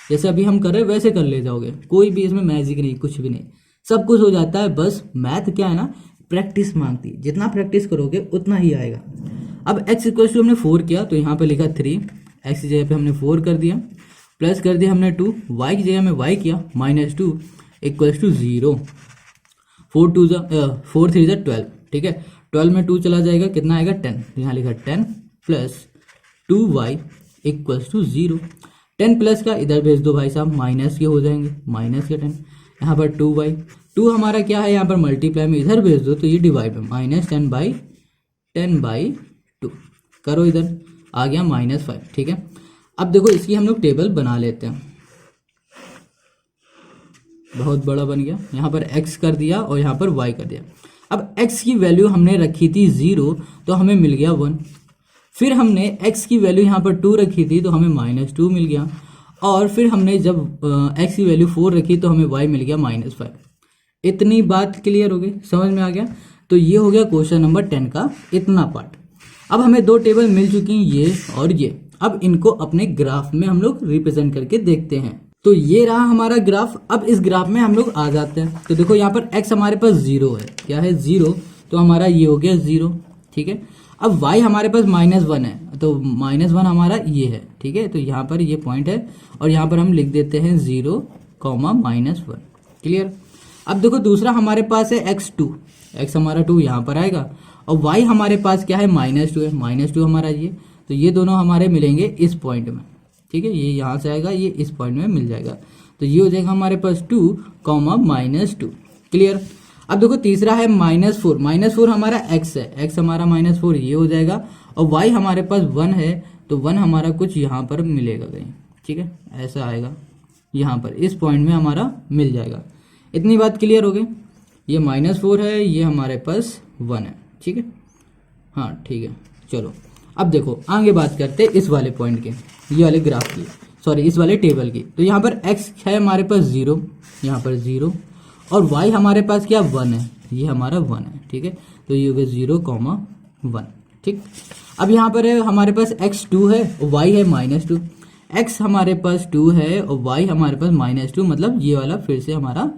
जैसे अभी हम कर रहे हैं वैसे कर ले जाओगे, कोई भी इसमें मैजिक नहीं, कुछ भी नहीं, सब कुछ हो जाता है। बस मैथ क्या है ना, प्रैक्टिस मांगती है, जितना प्रैक्टिस करोगे उतना ही आएगा। अब x इक्वल्स टू हमने 4 किया तो यहाँ पे लिखा 3, x की जगह पे हमने 4 कर दिया, प्लस कर दिया हमने 2, y की जगह में y किया -2 इक्वल्स टू 0, 4 2 जा 4 3 जा 12, ठीक है। 12 में 2 चला जाएगा, कितना आएगा 10, यहाँ लिखा 10 plus 2y equals to 0। 10 plus का इधर भेज दो भाई साहब, माइनस के हो जाएंगे, माइनस के 10, यहाँ पर 2y, 2 हमारा क्या है यहाँ पर मल्टीप्लाई में इधर भेज दो तो ये डिवाइड में, -10/2 करो, इधर आ गया -5, ठीक है। अब देखो इसकी हम लोग टेबल बना लेते हैं, बहुत बड़ा बन गया, यहाँ पर x कर दिया और यहाँ पर y कर दिया। अब x की वैल्यू हमने रखी थी 0 तो हमें मिल गया 1, फिर हमने x की वैल्यू यहाँ पर 2 रखी थी तो हमें -2 मिल गया, और फिर हमने जब x की वैल्यू 4 रखी तो हमें y मिल गया -5। इतनी बात क्लियर हो गई, समझ में आ गया। तो ये हो गया क्वेश्चन नंबर 10 का इतना पार्ट। अब हमें 2 टेबल मिल चुकी हैं, ये और ये। अब इनको अपने ग्राफ में हम लोग रिप्रेजेंट करके देखते हैं। तो ये रहा हमारा ग्राफ। अब इस ग्राफ में हम लोग आ जाते हैं, तो देखो यहाँ पर x हमारे पास 0 है, क्या है 0, तो हमारा ये हो गया 0, ठीक है। अब y हमारे पास -1 है, तो -1 हमारा ये है, ठीक है। तो यहाँ पर ये पॉइंट है और यहाँ पर हम लिख देते हैं 0, -1, क्लियर। अब देखो दूसरा हमारे पास है x2, x हमारा 2 यहाँ पर आएगा, और y हमारे पास क्या है -2 है, -2 हमारा ये, तो ये दोनों हमारे मिलेंगे इस पॉइंट में, ठीक है। ये यहाँ से आएगा, ये इस पॉइंट में मिल जाएगा, तो ये हो जाएगा हमारे पास 2, -2, क्लियर। अब देखो तीसरा है -4, -4 हमारा x है, x हमारा -4 ये हो जाएगा, और y हमारे पास 1 है, तो 1 हमारा कुछ यहाँ पर मिलेगा कहीं, ठीक है, ऐसा आएगा, यहाँ पर इस पॉइंट में हमारा मिल जाएगा। इतनी बात क्लियर हो गई। ये -4 है, ये हमारे पास 1 है, ठीक है, हाँ ठीक है। चलो अब देखो आगे बात करते हैं इस वाले पॉइंट के, ये वाले ग्राफ की, सॉरी इस वाले टेबल की। तो यहाँ पर x है हमारे पास 0, यहाँ पर 0, और y हमारे पास क्या 1 है, ये हमारा 1 है, ठीक है। तो ये हो गया 0, 1, ठीक। अब यहाँ पर है हमारे पास x2 है और y है -2, x हमारे पास 2 है और y हमारे पास -2, मतलब ये वाला फिर से हमारा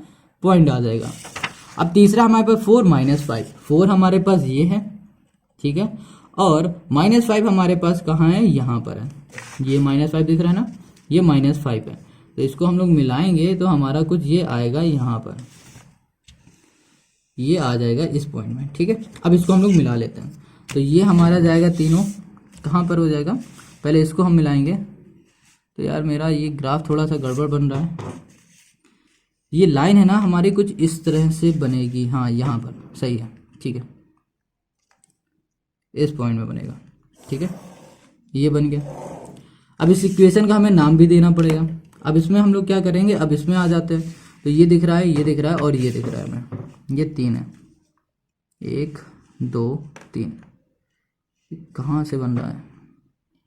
पॉइंट आ जाएगा। अब तीसरा हमारे पास 4 -5, 4 हमारे पास ये है, ठीक है, और -5 हमारे पास कहाँ है, यहाँ पर है, ये -5 दिख रहा है ना, ये -5 है, तो इसको हम लोग मिलाएंगे तो हमारा कुछ ये आएगा यहाँ पर, ये आ जाएगा इस पॉइंट में, ठीक है। अब इसको हम लोग मिला लेते हैं, तो ये हमारा जाएगा तीनों कहाँ पर हो जाएगा, पहले इसको हम मिलाएंगे। तो यार मेरा ये ग्राफ थोड़ा सा गड़बड़ बन रहा है, ये लाइन है ना हमारी कुछ इस तरह से बनेगी, हाँ यहाँ पर सही है, ठीक है, इस पॉइंट में बनेगा, ठीक है, ये बन गया। अब इस इक्वेशन का हमें नाम भी देना पड़ेगा। अब इसमें हम लोग क्या करेंगे, अब इसमें आ जाते हैं, तो ये दिख रहा है, ये दिख रहा है और ये दिख रहा है हमें, ये 3 है, 1 2 3, कहाँ से बन रहा है,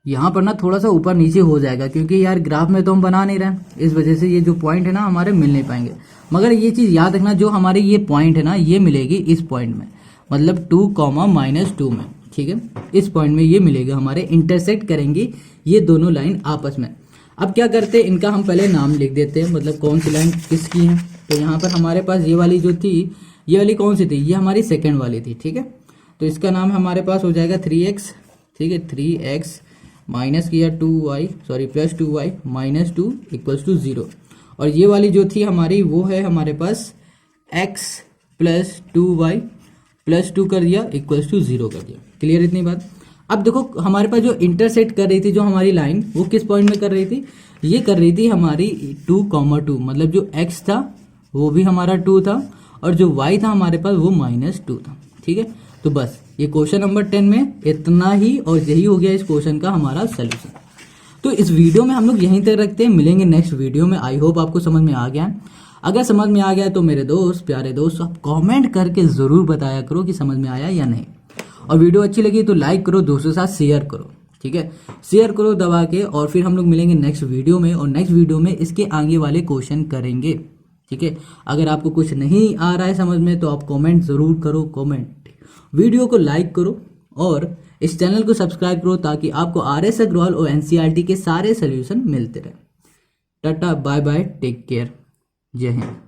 यहाँ पर ना थोड़ा सा ऊपर नीचे हो जाएगा क्योंकि यार ग्राफ में तो हम बना नहीं रहे, इस वजह से ये जो पॉइंट है ना हमारे मिल नहीं पाएंगे। मगर ये चीज़ याद रखना, जो हमारी ये पॉइंट है ना ये मिलेगी इस पॉइंट में, मतलब 2, -2 में, ठीक है, इस पॉइंट में ये मिलेगा हमारे, इंटरसेक्ट करेंगी ये दोनों लाइन आपस में। अब क्या करते हैं, इनका हम पहले नाम लिख देते हैं, मतलब कौन सी लाइन किसकी है। तो यहाँ पर हमारे पास ये वाली जो थी, ये वाली कौन सी थी, ये हमारी सेकेंड वाली थी, ठीक है। तो इसका नाम हमारे पास हो जाएगा 3x, ठीक है, 3x माइनस किया 2y, sorry plus 2y minus 2 equals to 0। और ये वाली जो थी हमारी वो है हमारे पास x प्लस 2y प्लस 2 कर दिया इक्वल्स टू 0 कर दिया। क्लियर इतनी बात। अब देखो हमारे पास जो इंटरसेक्ट कर रही थी जो हमारी लाइन, वो किस पॉइंट में कर रही थी, ये कर रही थी हमारी 2,2, मतलब जो x था वो भी हमारा 2 था और जो y था हमारे पास वो -2 था, ठीक है। तो बस ये क्वेश्चन नंबर 10 में इतना ही, और यही हो गया इस क्वेश्चन का हमारा सोल्यूशन। तो इस वीडियो में हम लोग यहीं तक रखते हैं, मिलेंगे नेक्स्ट वीडियो में। आई होप आपको समझ में आ गया है। अगर समझ में आ गया तो मेरे दोस्त, प्यारे दोस्त, आप कमेंट करके ज़रूर बताया करो कि समझ में आया या नहीं। और वीडियो अच्छी लगी तो लाइक करो, दोस्तों के साथ शेयर करो, ठीक है, शेयर करो दबा के। और फिर हम लोग मिलेंगे नेक्स्ट वीडियो में, और नेक्स्ट वीडियो में इसके आगे वाले क्वेश्चन करेंगे, ठीक है। अगर आपको कुछ नहीं आ रहा है समझ में तो आप कमेंट ज़रूर करो, कमेंट, वीडियो को लाइक करो और इस चैनल को सब्सक्राइब करो ताकि आपको RS अग्रवाल और NCERT के सारे सोल्यूशन मिलते रहे। Tata, bye bye, take care, जय हिंद।